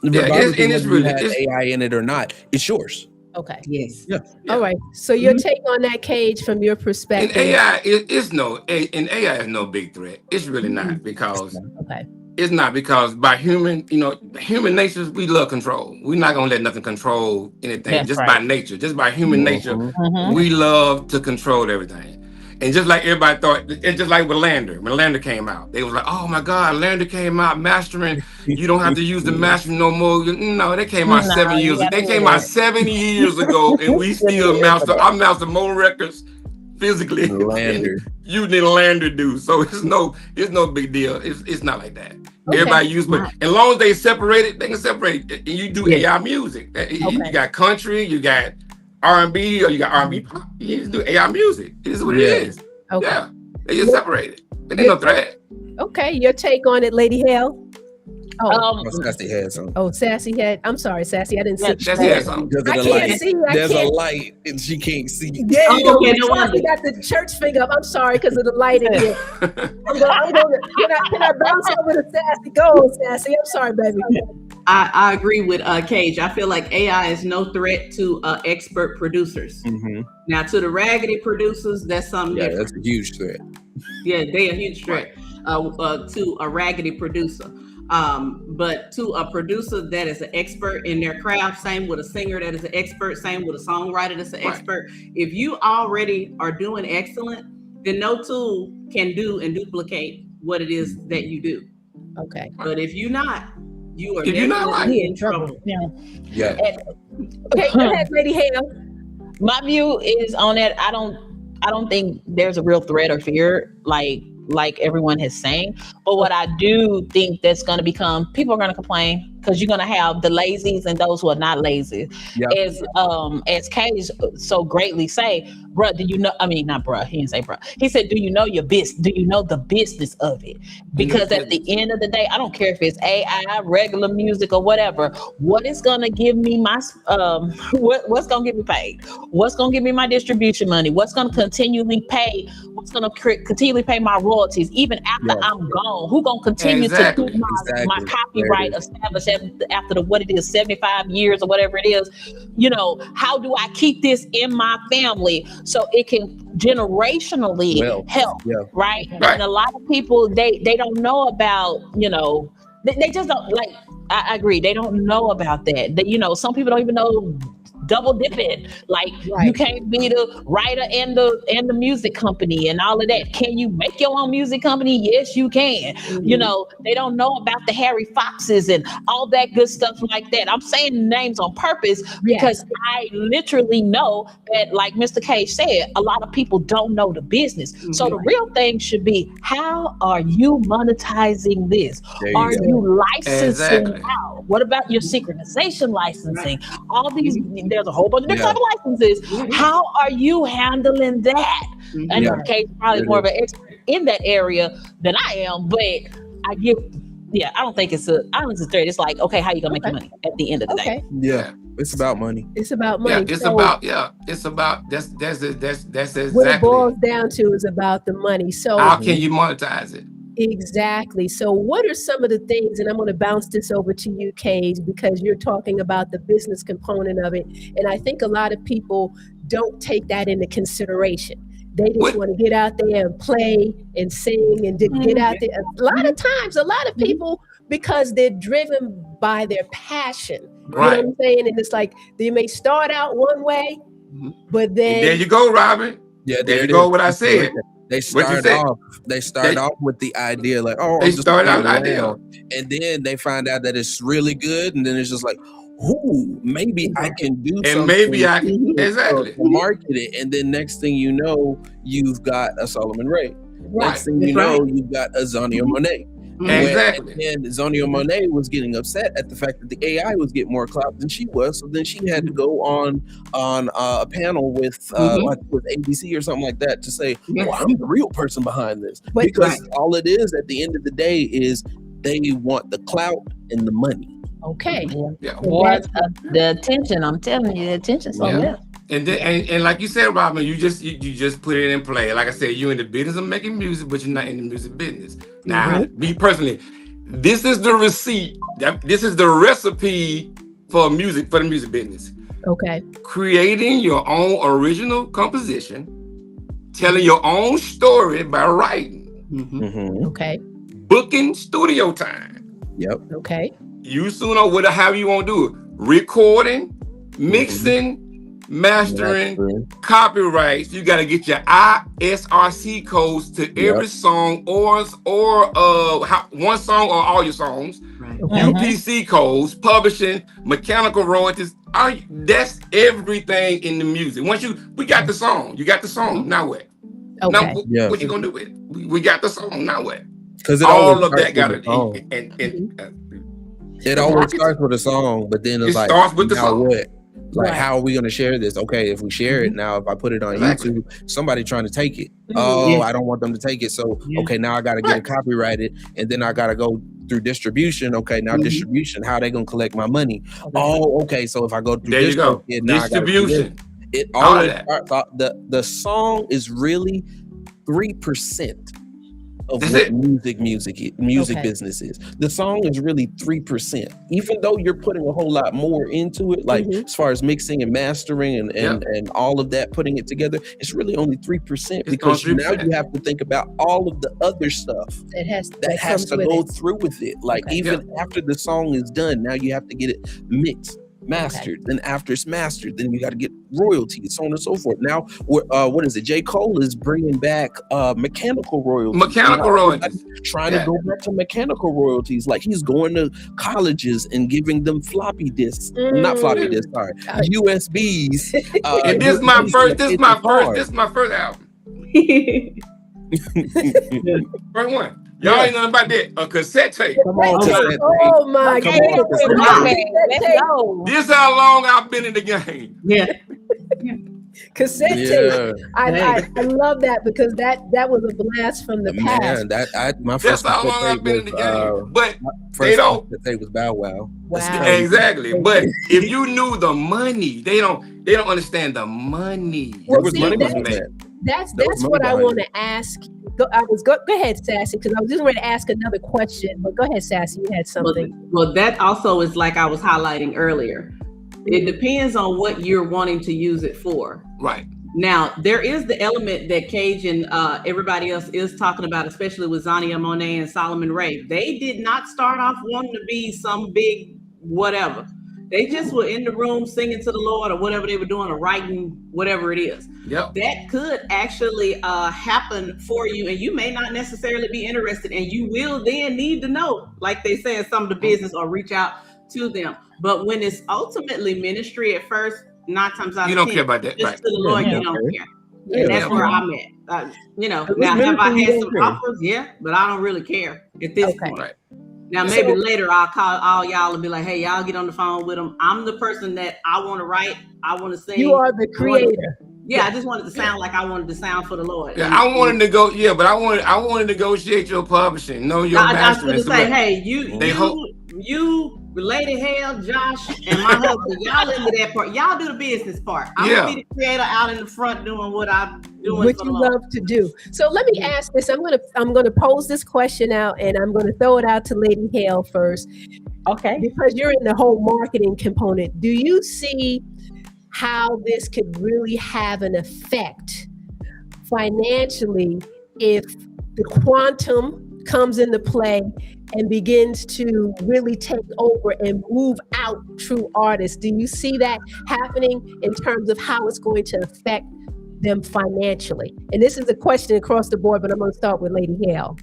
Regardless of whether you have AI in it or not, it's yours. Okay. Yes. Yeah. All right. So your take on that, Cage, from your perspective? And AI is no big threat. It's really not because it's not because by human nature, we love control. We're not gonna let nothing control anything. By nature, just by human nature, we love to control everything. And just like everybody thought, it's just like with Lander. When Lander came out, they was like, "Oh my God, Lander came out mastering. You don't have to use the mastering no more." No, they came out 7 years. They came out 7 years ago, and we still master. I master more records physically than you than Lander do. So it's no big deal. It's not like that. Everybody use, but as long as they separate it, they can separate it. And you do AI music. You got country, you got R&B, or you got R&B pop. You just do AI music. It is what it is. Okay. Yeah, they just separate it. There's no threat. Okay, your take on it, Lady Hale? Sassy had something. Oh, Sassy had. I'm sorry, Sassy. I didn't see. Sassy had something. I can't see. There's a light, and she can't see. Yeah, Sassy got the church finger up. I'm sorry because of the light again. I'm gonna. Can I bounce over to Sassy? Go on, Sassy. I'm sorry, baby. I agree with Cage. I feel like AI is no threat to expert producers. Now, to the raggedy producers, that's something different. That's a huge threat. Yeah, they're a huge threat to a raggedy producer. But to a producer that is an expert in their craft, same with a singer that is an expert, same with a songwriter that's an expert. If you already are doing excellent, then no tool can do and duplicate what it is that you do. Okay. But if you're not, you are definitely in trouble. Yeah. Okay, go ahead, Lady Hale. My view is on that. I don't think there's a real threat or fear like everyone is saying. But what I do think that's going to become, people are going to complain because you're going to have the lazies and those who are not lazy. As Cage so greatly say, bruh, do you know, I mean, not bruh, he didn't say bruh. He said, do you know your business? Do you know the business of it? Because at the end of the day, I don't care if it's AI, regular music or whatever, what is going to give me my, what's going to get me paid? What's going to give me my distribution money? What's going to continually pay? What's going to continually pay my royalties even after I'm gone? Who going to continue to do my copyright established after the, what it is, 75 years or whatever it is? You know, how do I keep this in my family so it can generationally help, right? And a lot of people, they don't know about, you know, they just don't, like, I agree, they don't know about that. You know, some people don't even know double dipping. Like Right. you can't be the writer and the music company and all of that. Can you make your own music company? Yes, you can. You know, they don't know about the Harry Foxes and all that good stuff like that. I'm saying names on purpose because I literally know that, like Mr. K said, a lot of people don't know the business. So the real thing should be, how are you monetizing this? Are you licensing out? What about your synchronization licensing? All these, there's a whole bunch of different type of licenses. How are you handling that? And Mr. K is probably more of an expert in that area than I am, but I give, I don't think it's straight. It's like, okay, how you gonna make your money at the end of the day? Yeah, it's about money. It's about money. Yeah, it's about that's exactly what it boils down to is about the money. So how can you monetize it? Exactly. So what are some of the things, and I'm going to bounce this over to you, Cage, because you're talking about the business component of it. And I think a lot of people don't take that into consideration. They just want to get out there and play and sing and get out there. A lot of times, a lot of people, because they're driven by their passion. You know what I'm saying? And it's like, they may start out one way, but then... And there you go, Robin. Yeah, there you go, what I said. They start off with the idea like, oh, they start out idea, and then they find out that it's really good, and then it's just like, ooh, maybe I can do something, and maybe I can market it, and then next thing you know, you've got a Solomon Ray. Next thing you know, you've got a Zonio Monet. Exactly. And Zonio Monet was getting upset at the fact that the AI was getting more clout than she was. So then she had to go on a panel with ABC or something like that to say, well, I'm the real person behind this. Because all it is at the end of the day is they want the clout and the money. Okay. Or the attention. I'm telling you, the attention. And then, and like you said, Robin, you just put it in play. Like I said, you're in the business of making music, but you're not in the music business. Now, me personally, this is the receipt. This is the recipe for the music business. Okay. Creating your own original composition, telling your own story by writing. Okay. Booking studio time. Yep. Okay. You soon know however you want to do it. Recording, mixing, mastering, copyrights. You got to get your ISRC codes to every song, or one song or all your songs. UPC codes, publishing, mechanical royalties. That's everything in the music. Once we got the song. You got the song. Now what? Okay. Now what you gonna do with it? We got the song. Now what? Because all of that got it. It always starts with a song, but then it's like, starts with the now song. What? Like, how are we going to share this? Okay, if we share it now, if I put it on YouTube, somebody trying to take it. Oh, I don't want them to take it. So, okay, now I got to get it copyrighted, and then I got to go through distribution. Okay, now distribution, how they going to collect my money? Oh, okay, so if I go through distribution, it always starts off, the song is really 3% of what music business is. The song is really 3%, even though you're putting a whole lot more into it, like as far as mixing and mastering and all of that, putting it together, it's really only 3%, because now you have to think about all of the other stuff that has to go through with it. Like even after the song is done, now you have to get it mixed, mastered. Then after it's mastered, then you got to get royalties, so on and so forth. Now, what is it? J. Cole is bringing back mechanical royalties. Trying to go back to mechanical royalties. Like he's going to colleges and giving them floppy disks, not floppy disks, sorry, USBs. And this is my first album. First one. Y'all ain't nothing about that. A cassette tape. Come on, cassette tape. Oh my God. Let's go. This is how long I've been in the game. Cassette tape. I love that, because that was a blast from the past. That's how long I've been in the game. But they don't. That tape was Bow Wow. Exactly. But if you knew the money, they don't understand the money. Well, that's what I want to ask. Go ahead, Sassy, because I was just going to ask another question. But go ahead, Sassy. You had something. Well, that also is like I was highlighting earlier. It depends on what you're wanting to use it for. Right. Now, there is the element that Cage and everybody else is talking about, especially with Zonio Monet and Solomon Ray. They did not start off wanting to be some big whatever. They just were in the room singing to the Lord or whatever they were doing or writing, whatever it is. Yep. That could actually happen for you, and you may not necessarily be interested, and you will then need to know, like they say in some of the business, or reach out to them. But when it's ultimately ministry at first, 9 times out You of don't 10, care about that, just right? to the Lord, Yeah. you don't care. Yeah, And that's yeah. where I'm at. Now, With have I ministry, you had don't some care. offers? Yeah, but I don't really care at this Okay. point. Right. Now, Yeah. maybe So- later I'll call all y'all and be like, hey, y'all get on the phone with them. I'm the person that I want to write. I want to sing. You are the creator. Yeah, I just wanted to sound like I wanted to sound for the Lord. Yeah, I wanted to go. Yeah, but I want to negotiate your publishing, know your I was mastering. going to So say, look, hey, They hope- you, Lady Hale, Josh, and my husband, y'all into that part. Y'all do the business part. I'm Yeah. going to be the creator out in the front doing what I'm doing What for you the Lord. love to do. So let me ask this. I'm gonna pose this question out, and I'm gonna throw it out to Lady Hale first, Okay. because you're in the whole marketing component. Do you see how this could really have an effect financially if the quantum comes into play and begins to really take over and move out true artists? Do you see that happening in terms of how it's going to affect them financially? And this is a question across the board, but I'm going to start with Lady Hale.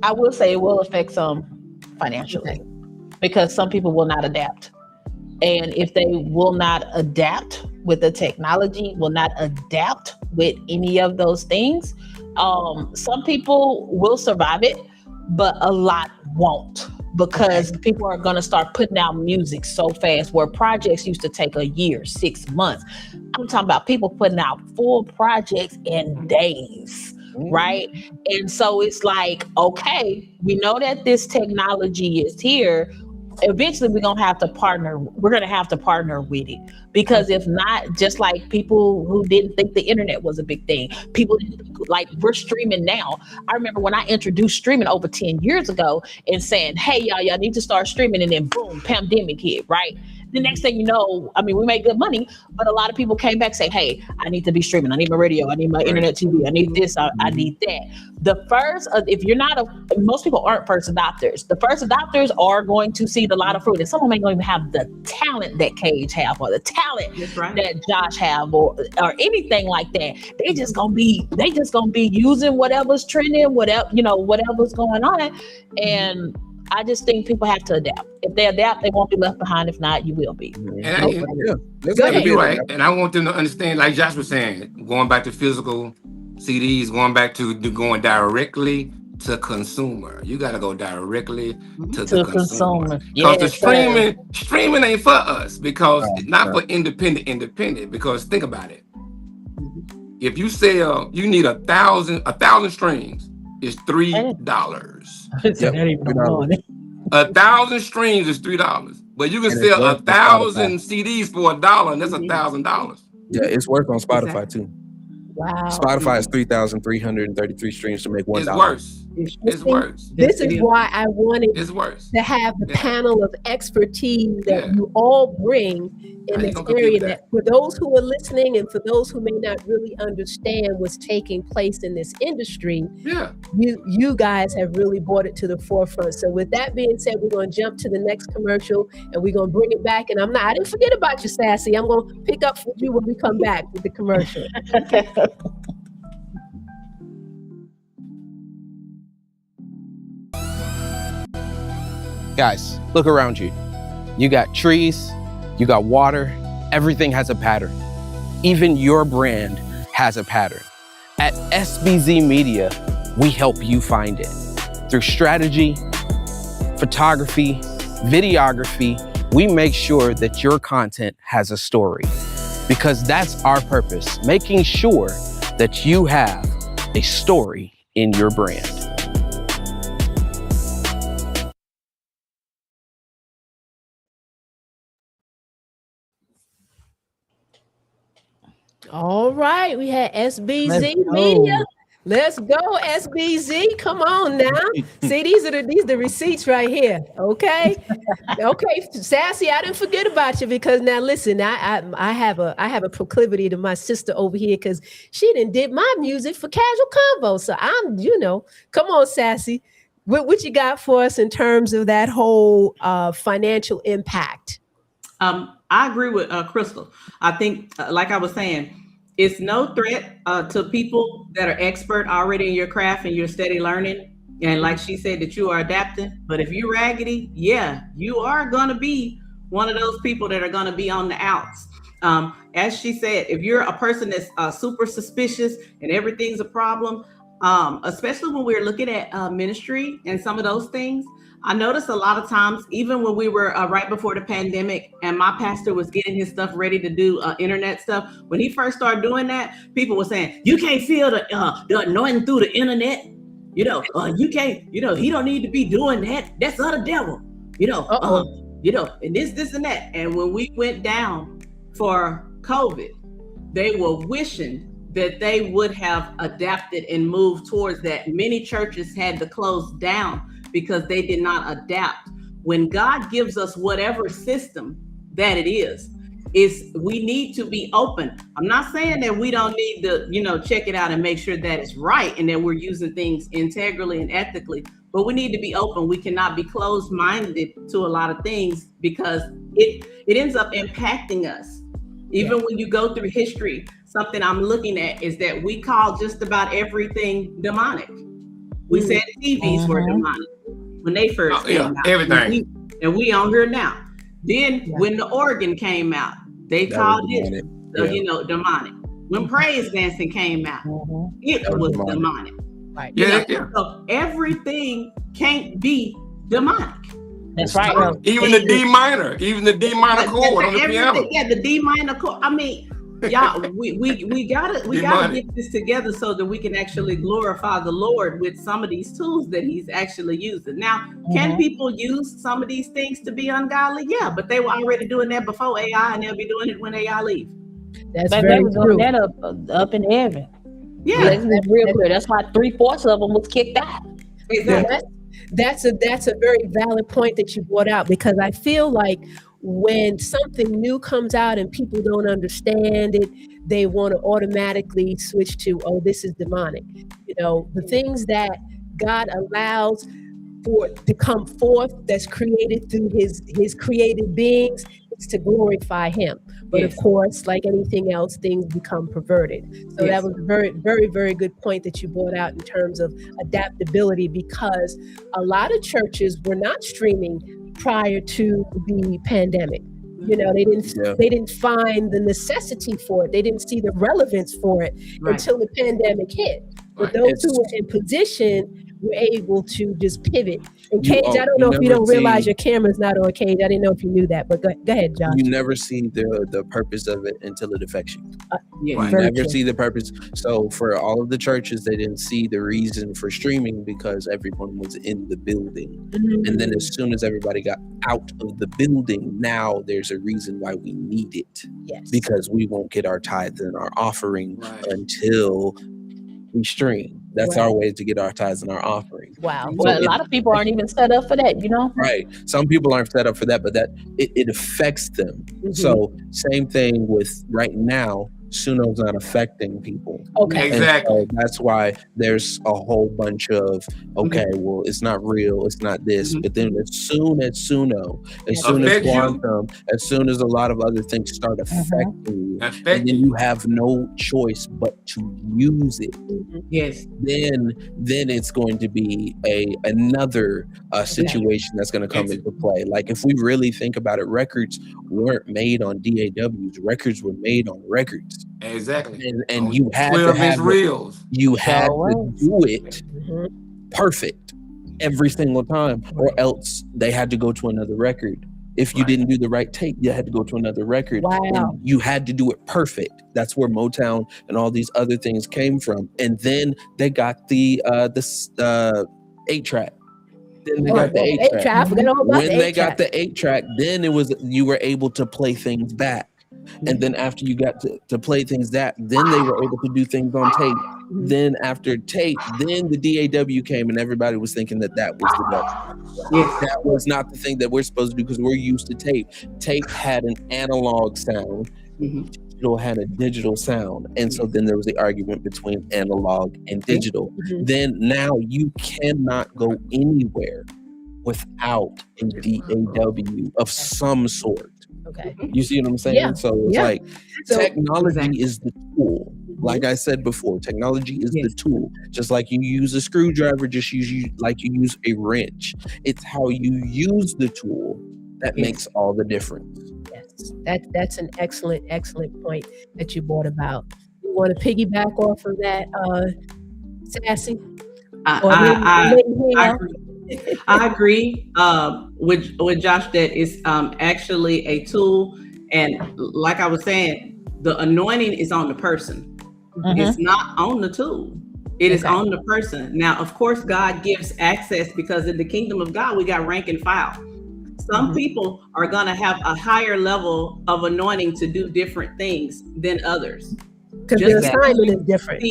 I will say it will affect some financially because some people will not adapt. And if they will not adapt with the technology, will not adapt with any of those things, some people will survive it, but a lot won't, because people are going to start putting out music so fast, where projects used to take a year, 6 months. I'm talking about people putting out full projects in days. Right. And so it's like, okay, we know that this technology is here. Eventually we're going to have to partner with it, because if not, just like people who didn't think the internet was a big thing, people like, we're streaming now. I remember when I introduced streaming over 10 years ago and saying, hey, y'all need to start streaming, and then boom, pandemic hit, right? The next thing you know, I mean, we made good money, but a lot of people came back saying, hey, I need to be streaming. I need my radio. I need my internet TV. I need this. I need that. The first, if you're not most people aren't first adopters. The first adopters are going to see the lot of fruit, and some of them ain't going to even have the talent that Cage have, or the talent that Josh have, or anything like that. They just gonna be using whatever's trending, whatever's going on. And I just think people have to adapt. If they adapt, they won't be left behind. If not, you will be. You're right. And I want them to understand, like Josh was saying, going back to physical CDs, going back to going directly to consumer. You got to go directly to the consumer. Because the streaming ain't for us, because it's not for independent. Because think about it. If you sell, you need 1,000 streams is $3. $3. 1,000 streams is $3, but you can sell 1,000 CDs for $1, and that's $1,000. Yeah, it's worth on Spotify too. Wow. Spotify is 3,333 streams to make $1. It's worse. It's worse. This is why I wanted It's worse to have the panel of expertise that you all bring in this area, that for those who are listening and for those who may not really understand what's taking place in this industry, you guys have really brought it to the forefront. So with that being said, we're going to jump to the next commercial, and we're going to bring it back. And I didn't forget about you, Sassy. I'm going to pick up with you when we come back with the commercial. Guys, look around you. You got trees, you got water, everything has a pattern. Even your brand has a pattern. At SBZ Media, we help you find it. Through strategy, photography, videography, we make sure that your content has a story. Because that's our purpose, making sure that you have a story in your brand. All right, we had SBZ Media. Let's go, SBZ. Come on now. See, these are the receipts right here. Okay. Okay, Sassy, I didn't forget about you, because now listen, I have a proclivity to my sister over here, because she did my music for Casual Convo. So I'm, come on, Sassy. What you got for us in terms of that whole financial impact? I agree with Crystal. I think, like I was saying, it's no threat to people that are expert already in your craft and you're steady learning. And like she said, that you are adapting. But if you're raggedy, yeah, you are going to be one of those people that are going to be on the outs. As she said, if you're a person that's super suspicious and everything's a problem, especially when we're looking at ministry and some of those things, I noticed a lot of times, even when we were right before the pandemic and my pastor was getting his stuff ready to do internet stuff, when he first started doing that, people were saying, you can't feel the anointing through the internet. You can't, he don't need to be doing that. That's of the devil, and this and that. And when we went down for COVID, they were wishing that they would have adapted and moved towards that. Many churches had to close down because they did not adapt. When God gives us whatever system that it is we need to be open. I'm not saying that we don't need to, check it out and make sure that it's right and that we're using things integrally and ethically, but we need to be open. We cannot be closed-minded to a lot of things because it ends up impacting us. Even when you go through history, something I'm looking at is that we call just about everything demonic. We said TVs were demonic when they first came out. Everything. And we on here now. Then when the organ came out, they called it, demonic. When praise dancing came out, it was demonic. Right. So everything can't be demonic. That's right. Even the D minor chord on the piano. Yeah, the D minor chord. I mean, y'all, we gotta get this together so that we can actually glorify the Lord with some of these tools that He's actually using. Now, can people use some of these things to be ungodly? Yeah, but they were already doing that before AI, and they'll be doing it when AI leaves. That's but very they were true. doing that up in heaven. Yeah, that's real clear. That's why 3/4 of them was kicked out. Exactly. That's a very valid point that you brought out, because I feel like when something new comes out and people don't understand it, they want to automatically switch to, oh, this is demonic. The things that God allows for to come forth, that's created through his created beings, is to glorify Him. But of course, like anything else, things become perverted. So that was a very, very, very good point that you brought out in terms of adaptability, because a lot of churches were not streaming prior to the pandemic. They didn't find the necessity for it. They didn't see the relevance for it until the pandemic hit. But those who were in position were able to just pivot. And Cage, I don't know if you don't realize your camera's not on, Cage. I didn't know if you knew that, but go ahead, Josh. You never see the purpose of it until it affects you. You Very never true. see the purpose. So for all of the churches, they didn't see the reason for streaming because everyone was in the building. And then as soon as everybody got out of the building, now there's a reason why we need it. Yes. Because we won't get our tithes and our offering until we stream. That's our way to get our tithes and our offering. Wow. Well, a lot of people aren't even set up for that, Right. Some people aren't set up for that, but that it affects them. So same thing with right now, Suno's not affecting people. Okay. Exactly. And so that's why there's a whole bunch of, well, it's not real, it's not this. But then as soon as Suno, as soon as Quantum, as soon as a lot of other things start affecting you, and then you have no choice but to use it. Yes. Then it's going to be another situation that's going to come into play. Like if we really think about it, records weren't made on DAWs. Records were made on records. Exactly. And you had to 12-inch have reels. You had to do it perfect every single time, or else they had to go to another record. If you didn't do the right take, you had to go to another record. Wow. And you had to do it perfect. That's where Motown and all these other things came from. And then they got the 8-track. Then they got the 8-track. When they got the 8-track, then you were able to play things back. And then after you got to play things then they were able to do things on tape. Then after tape, then the DAW came, and everybody was thinking that was the best. That was not the thing that we're supposed to do, because we're used to tape. Tape had an analog sound. Digital had a digital sound. And so then there was the argument between analog and digital. Then now you cannot go anywhere without a DAW of some sort. Okay. You see what I'm saying? Yeah. So it's Yeah. like So technology is the tool. Like I said before, technology is the tool. Just like you use a screwdriver, just like you use a wrench. It's how you use the tool that makes all the difference. yes, that's an excellent point that you brought about. You want to piggyback off of that, Sassy? I agree. I agree with Josh that it's actually a tool, and like I was saying, the anointing is on the person. It's not on the tool. It is on the person. Now, of course, God gives access because in the kingdom of God, we got rank and file. Some people are going to have a higher level of anointing to do different things than others. Because their assignment is different.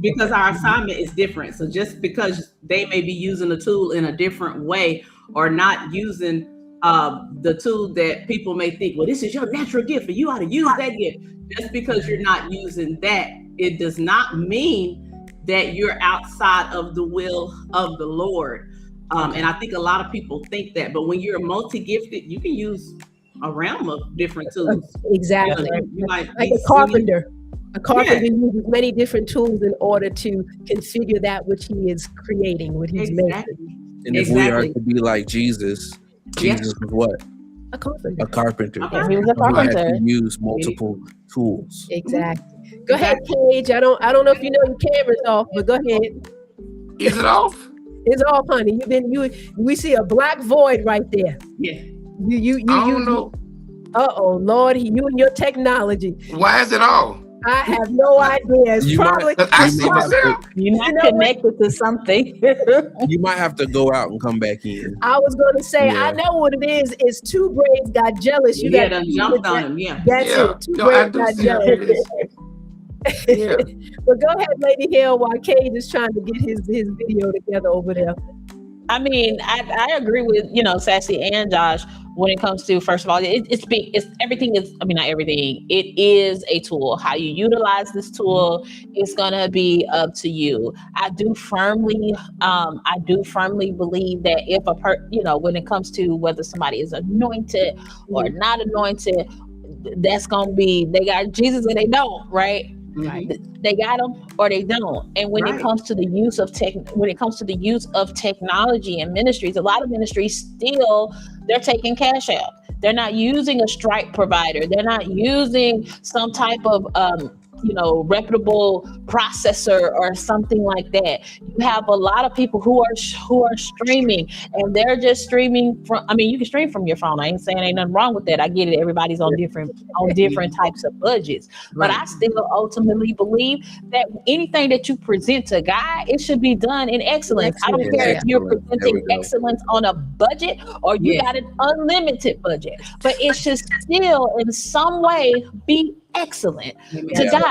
Because our assignment is different. So just because they may be using the tool in a different way or not using the tool that people may think, well, this is your natural gift and you ought to use that gift. Just because you're not using that, it does not mean that you're outside of the will of the Lord. And I think a lot of people think that, but when you're multi-gifted, you can use a realm of different tools. Exactly. You like a carpenter. A carpenter uses many different tools in order to configure that which he is creating, what he's making. And if we are to be like Jesus, Jesus was what? A carpenter. A carpenter. He was a carpenter. Had to use multiple tools. Exactly. Go ahead, Cage. I don't know if you know your camera's off, but go ahead. Is it off? It's off, honey. We see a black void right there. Yeah. You I don't know. Uh-oh, Lord, you and your technology. Why is it off? I have no idea. It's you're not connected to something. You might have to go out and come back in. I was going to say, I know what it is. It's two braids got jealous. You got jumped on them. Yeah, that's it. Two braids got jealous. But go ahead, Lady Hill, while Cage is trying to get his video together over there. I mean, I agree with, Sassy and Josh when it comes to, first of all, it's everything is, I mean, not everything. It is a tool. How you utilize this tool is going to be up to you. I do firmly believe that if when it comes to whether somebody is anointed or not anointed, that's going to be, they got Jesus and they don't, right? Right. They got them or they don't. And when it comes to the use of technology and ministries, a lot of ministries still, they're taking cash out. They're not using a Stripe provider. They're not using some type of reputable processor or something like that. You have a lot of people who are streaming, and they're just streaming from. I mean, you can stream from your phone. I ain't saying ain't nothing wrong with that. I get it. Everybody's on different types of budgets, but I still ultimately believe that anything that you present to God, it should be done in excellence. I don't care if you're presenting excellence on a budget or you got an unlimited budget, but it should still in some way be excellent to God.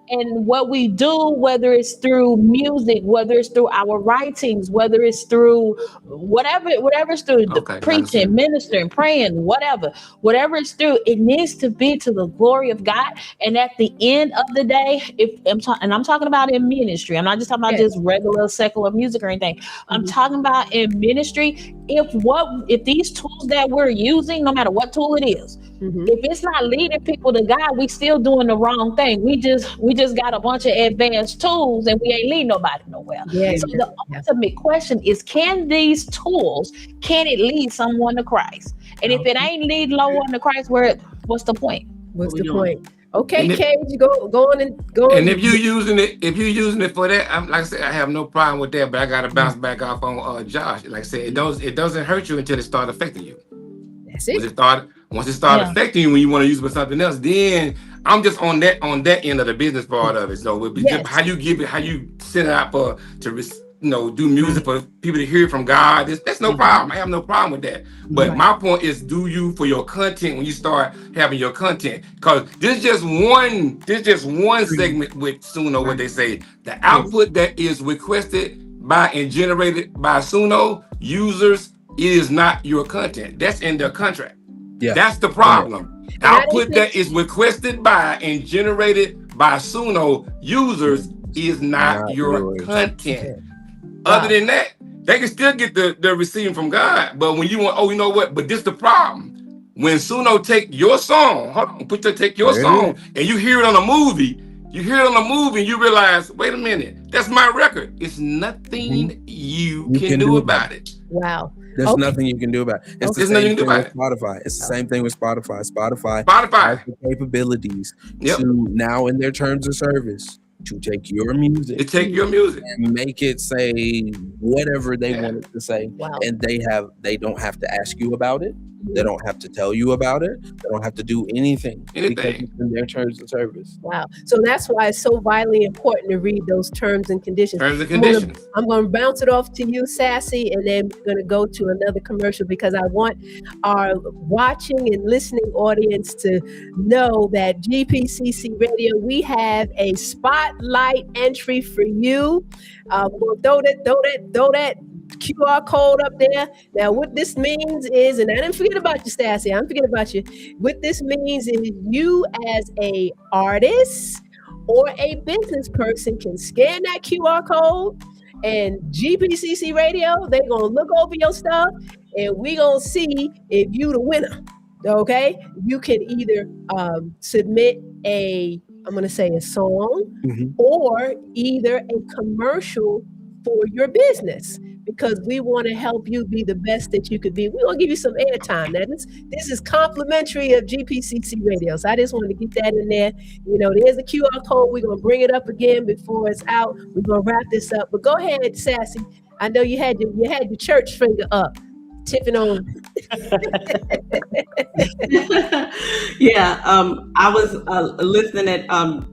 And what we do, whether it's through music, whether it's through our writings, whether it's through whatever it's through, preaching, ministering, praying, whatever it's through, it needs to be to the glory of God. And at the end of the day, I'm talking about in ministry, I'm not just talking about just regular secular music or anything. I'm talking about in ministry. If these tools that we're using, no matter what tool it is, if it's not leading people to God, we still doing the wrong thing. We just got a bunch of advanced tools and we ain't leading nobody nowhere. The ultimate question is, can these tools, can it lead someone to Christ? And if it ain't lead no one to Christ, what's the point? What's the point? Okay, Cage, go on. And if you're using it for that, like I said, I have no problem with that. But I got to bounce back off on Josh. Like I said, it doesn't hurt you until it starts affecting you. That's it. Once it starts affecting you when you want to use it for something else, then I'm just on that end of the business part of it. So it would be how you give it, how you set it out to do music for people to hear from God. That's no problem. I have no problem with that. But my point is, do you for your content when you start having your content? Because this is just one segment with Suno. What they say, the output that is requested by and generated by Suno users is not your content. That's in their contract. Yeah, that's the problem. Output that is requested by and generated by Suno users is not your content. Other than that, they can still get the receiving from God. But when you want, you know what? But this the problem. When Suno take your song, hold on, take your song, and you hear it on a movie, and you realize, wait a minute, that's my record. It's nothing you can do about it. Wow. There's nothing you can do about it. It's the same thing with Spotify. It's the same thing with Spotify. Spotify has the capabilities to now, in their terms of service, to take your music, and make it say whatever they want it to say. And they don't have to ask you about it. They don't have to tell you about it. They don't have to do anything. Because it's in their terms of service. Wow. So that's why it's so vitally important to read those terms and conditions. I'm going to bounce it off to you, Sassy, and then we're going to go to another commercial, because I want our watching and listening audience to know that GPCC Radio, we have a spotlight entry for you. We'll throw that QR code up there. Now, what this means is, and I didn't forget about you, Stassi. I didn't forget about you. What this means is you as a artist or a business person can scan that QR code, and GPCC Radio, they're going to look over your stuff, and we're going to see if you the winner. Okay? You can either submit I'm going to say a song, or either a commercial for your business, because we want to help you be the best that you could be. We're going to give you some airtime. Now, this is complimentary of GPCC Radio. So I just wanted to get that in there. You know, there's a QR code. We're going to bring it up again before it's out. We're going to wrap this up. But go ahead, Sassy. I know you had your church finger up, tipping on. I was listening at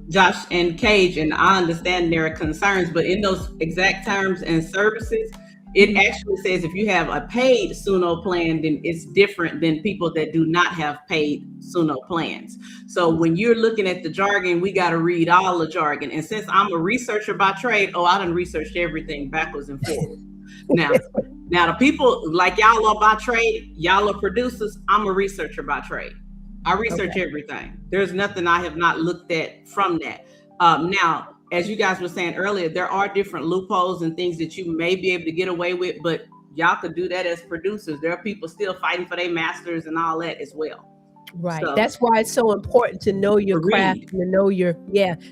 Josh and Cage, and I understand there are concerns, but in those exact terms and services, it actually says if you have a paid Suno plan, then it's different than people that do not have paid Suno plans. So when you're looking at the jargon, we got to read all the jargon. And since I'm a researcher by trade, I done researched everything backwards and forwards. Now the people like y'all are by trade, y'all are producers. I'm a researcher by trade. I research everything. There's nothing I have not looked at from that. Now, as you guys were saying earlier, there are different loopholes and things that you may be able to get away with, but y'all could do that as producers. There are people still fighting for their masters and all that as well. Right. So, that's why it's so important to know your craft and to know your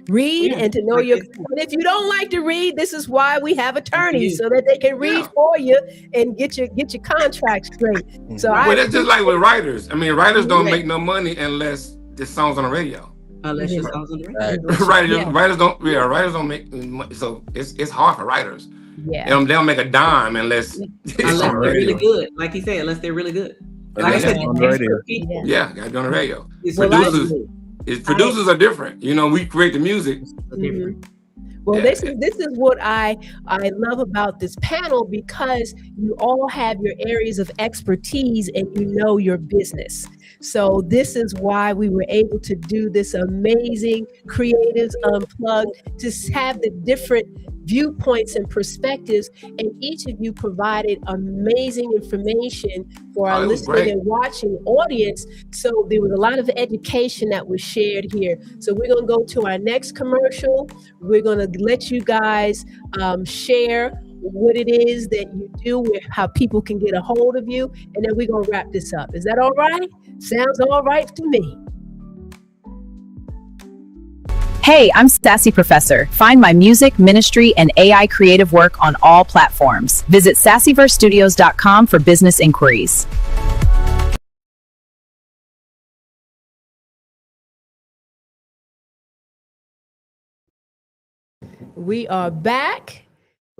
read and to know your. And if you don't like to read, this is why we have attorneys, so that they can read for you and get your contract straight. So that's just like with writers. I mean, writers don't make no money unless the songs on the radio. Unless your songs on the radio. Writers don't make money. So it's hard for writers. Yeah. They don't make a dime unless they're really good. Like he said, unless they're really good. Like I said, on the radio. Yeah, got to be on the radio. Producers are different. You know, we create the music. Well, this is what I love about this panel, because you all have your areas of expertise and you know your business. So this is why we were able to do this amazing Creatives Unplugged, to have the different viewpoints and perspectives, and each of you provided amazing information for our listening and watching audience. So there was a lot of education that was shared here. So we're going to go to our next commercial. We're going to let you guys share what it is that you do, how people can get a hold of you, and then we're going to wrap this up. Is that all right? Sounds all right to me. Hey, I'm Sassy Professor. Find my music, ministry, and AI creative work on all platforms. Visit sassyversestudios.com for business inquiries. We are back.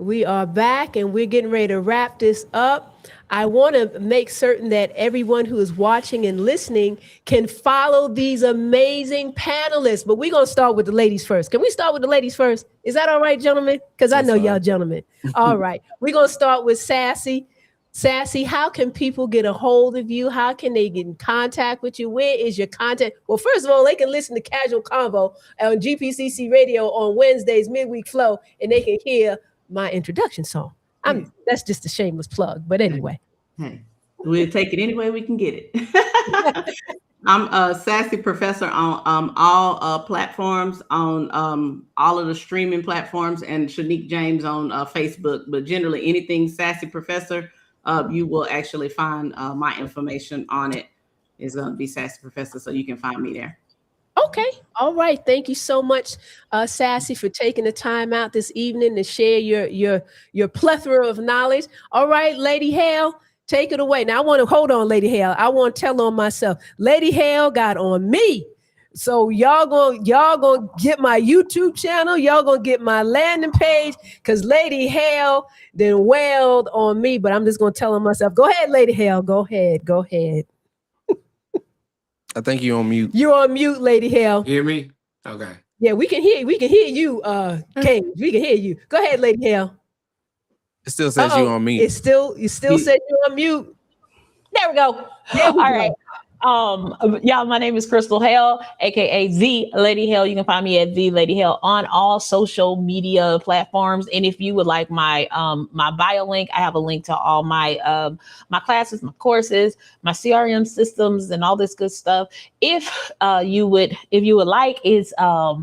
And we're getting ready to wrap this up. I want to make certain that everyone who is watching and listening can follow these amazing panelists. But we're going to start with the ladies first. Can we start with the ladies first? Is that all right, gentlemen? Because I know y'all gentlemen. All right. We're going to start with Sassy. Sassy, how can people get a hold of you? How can they get in contact with you? Where is your contact? Well, first of all, they can listen to Casual Convo on GPCC Radio on Wednesdays, Midweek Flow, and they can hear my introduction song. That's just a shameless plug, but anyway. We'll take it any way we can get it. I'm a Sassy Professor on all platforms, on all of the streaming platforms, and Shanique James on Facebook. But generally, anything Sassy Professor, you will actually find my information on it. is going to be Sassy Professor. So you can find me there. Okay. All right. Thank you so much, Sassy, for taking the time out this evening to share your plethora of knowledge. All right, Lady Hale, take it away. Now I want to hold on, Lady Hale. I want to tell on myself. Lady Hale got on me. So y'all gonna get my YouTube channel. Y'all gonna get my landing page because Lady Hale then wailed on me. But I'm just gonna tell on myself. Go ahead, Lady Hale. Go ahead. Go ahead. I think you're on mute. You're on mute, Lady Hale. Hear me? Okay. Yeah, we can hear you. We can hear you, Kate. We can hear you. Go ahead, Lady Hale. It still says you on mute. You still said you're on mute. There we go. All right. Y'all, my name is Crystal Hale, aka The Lady Hale. You can find me at The Lady Hale on all social media platforms. And if you would like my my bio link, I have a link to all my my classes, my courses, my CRM systems, and all this good stuff. If you would like, is I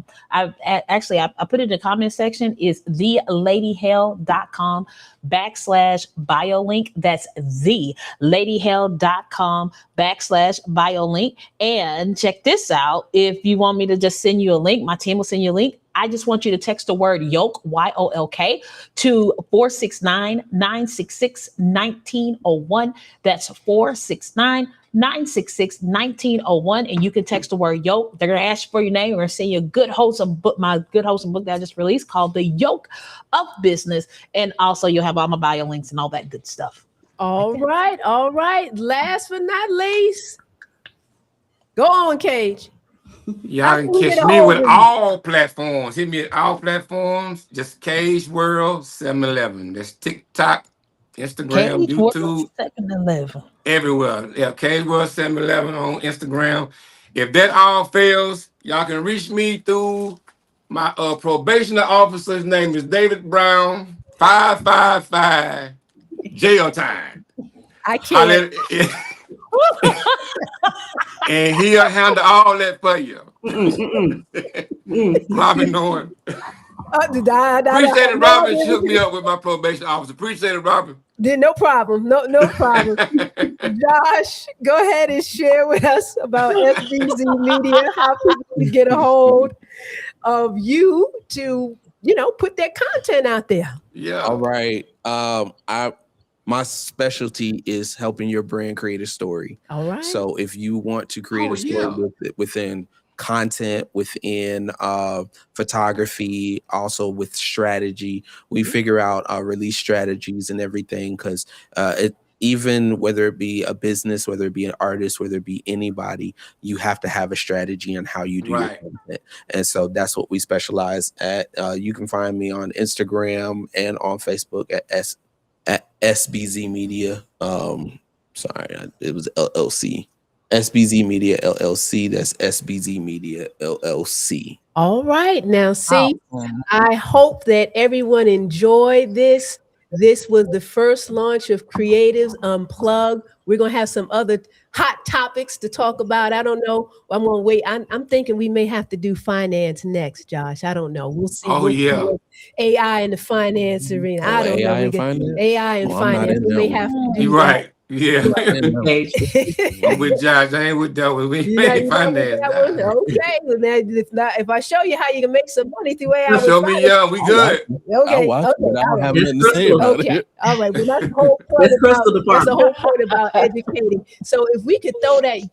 put it in the comment section, is theladyhale.com/bio link. That's theladyhale.com/bio link. And check this out. If you want me to just send you a link, my team will send you a link. I just want you to text the word YOLK, YOLK, to 469-966-1901. That's 469-966-1901. And you can text the word YOLK. They're going to ask for your name. We're going to send you a good wholesome book, my good wholesome book that I just released called The Yoke of Business. And also you'll have all my bio links and all that good stuff. All right. Last but not least, go on, Cage. Y'all can catch me with all platforms. Hit me at all platforms. Just Cage World 711. That's TikTok, Instagram, Cage YouTube, 711. everywhere. Yeah, Cage World 711 on Instagram. If that all fails, y'all can reach me through my probation officer's name is David Brown, 555 jail time. I can't. And he'll handle all that for you. Robin Norton. Appreciate it, Robin shook me up with my probation officer. Appreciate it, Robin. No problem. No problem. Josh, go ahead and share with us about SBZ Media, how people can get a hold of you to, put that content out there. Yeah. All right. My specialty is helping your brand create a story. All right. So if you want to create a story within content, within photography, also with strategy, we figure out release strategies and everything, because even whether it be a business, whether it be an artist, whether it be anybody, you have to have a strategy on how you do your content. And so that's what we specialize at. You can find me on Instagram and on Facebook at SBZ Media. Sorry, it was LLC. SBZ Media LLC. That's SBZ Media LLC. All right. Now, see, I hope that everyone enjoyed this. This was the first launch of Creatives Unplugged. We're going to have some other hot topics to talk about. I don't know. I'm going to wait. I'm thinking we may have to do finance next, Josh. I don't know. We'll see. AI in the finance arena. I don't know. AI and finance. We may have to do You're right. Yeah. I'm with Josh. I ain't with that one. We ain't finance. Okay. If I show you how you can make some money through AI, show me, we good. Okay. I don't have nothing to say about it. All right. Well, that's the whole point. That's the whole point about educating. So if we could throw that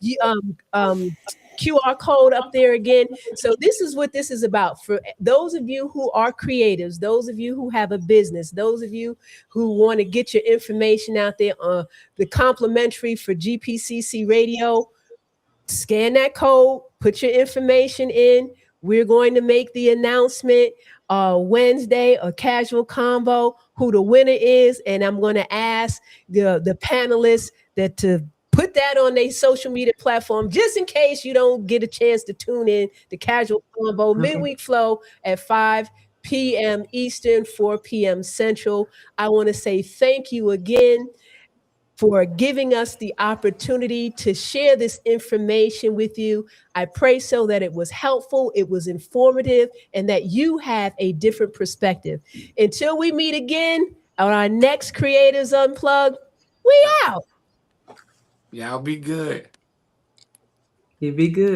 QR code up there again. So this is what this is about. For those of you who are creatives, those of you who have a business, those of you who want to get your information out there, the complimentary for GPCC radio, scan that code, put your information in. We're going to make the announcement Wednesday, a casual combo, who the winner is. And I'm going to ask the panelists that to put that on their social media platform, just in case you don't get a chance to tune in. The casual combo midweek flow at 5 p.m. Eastern, 4 p.m. Central. I want to say thank you again for giving us the opportunity to share this information with you. I pray so that it was helpful, it was informative, and that you have a different perspective. Until we meet again on our next Creatives Unplugged, we out. Y'all be good. It'd be good.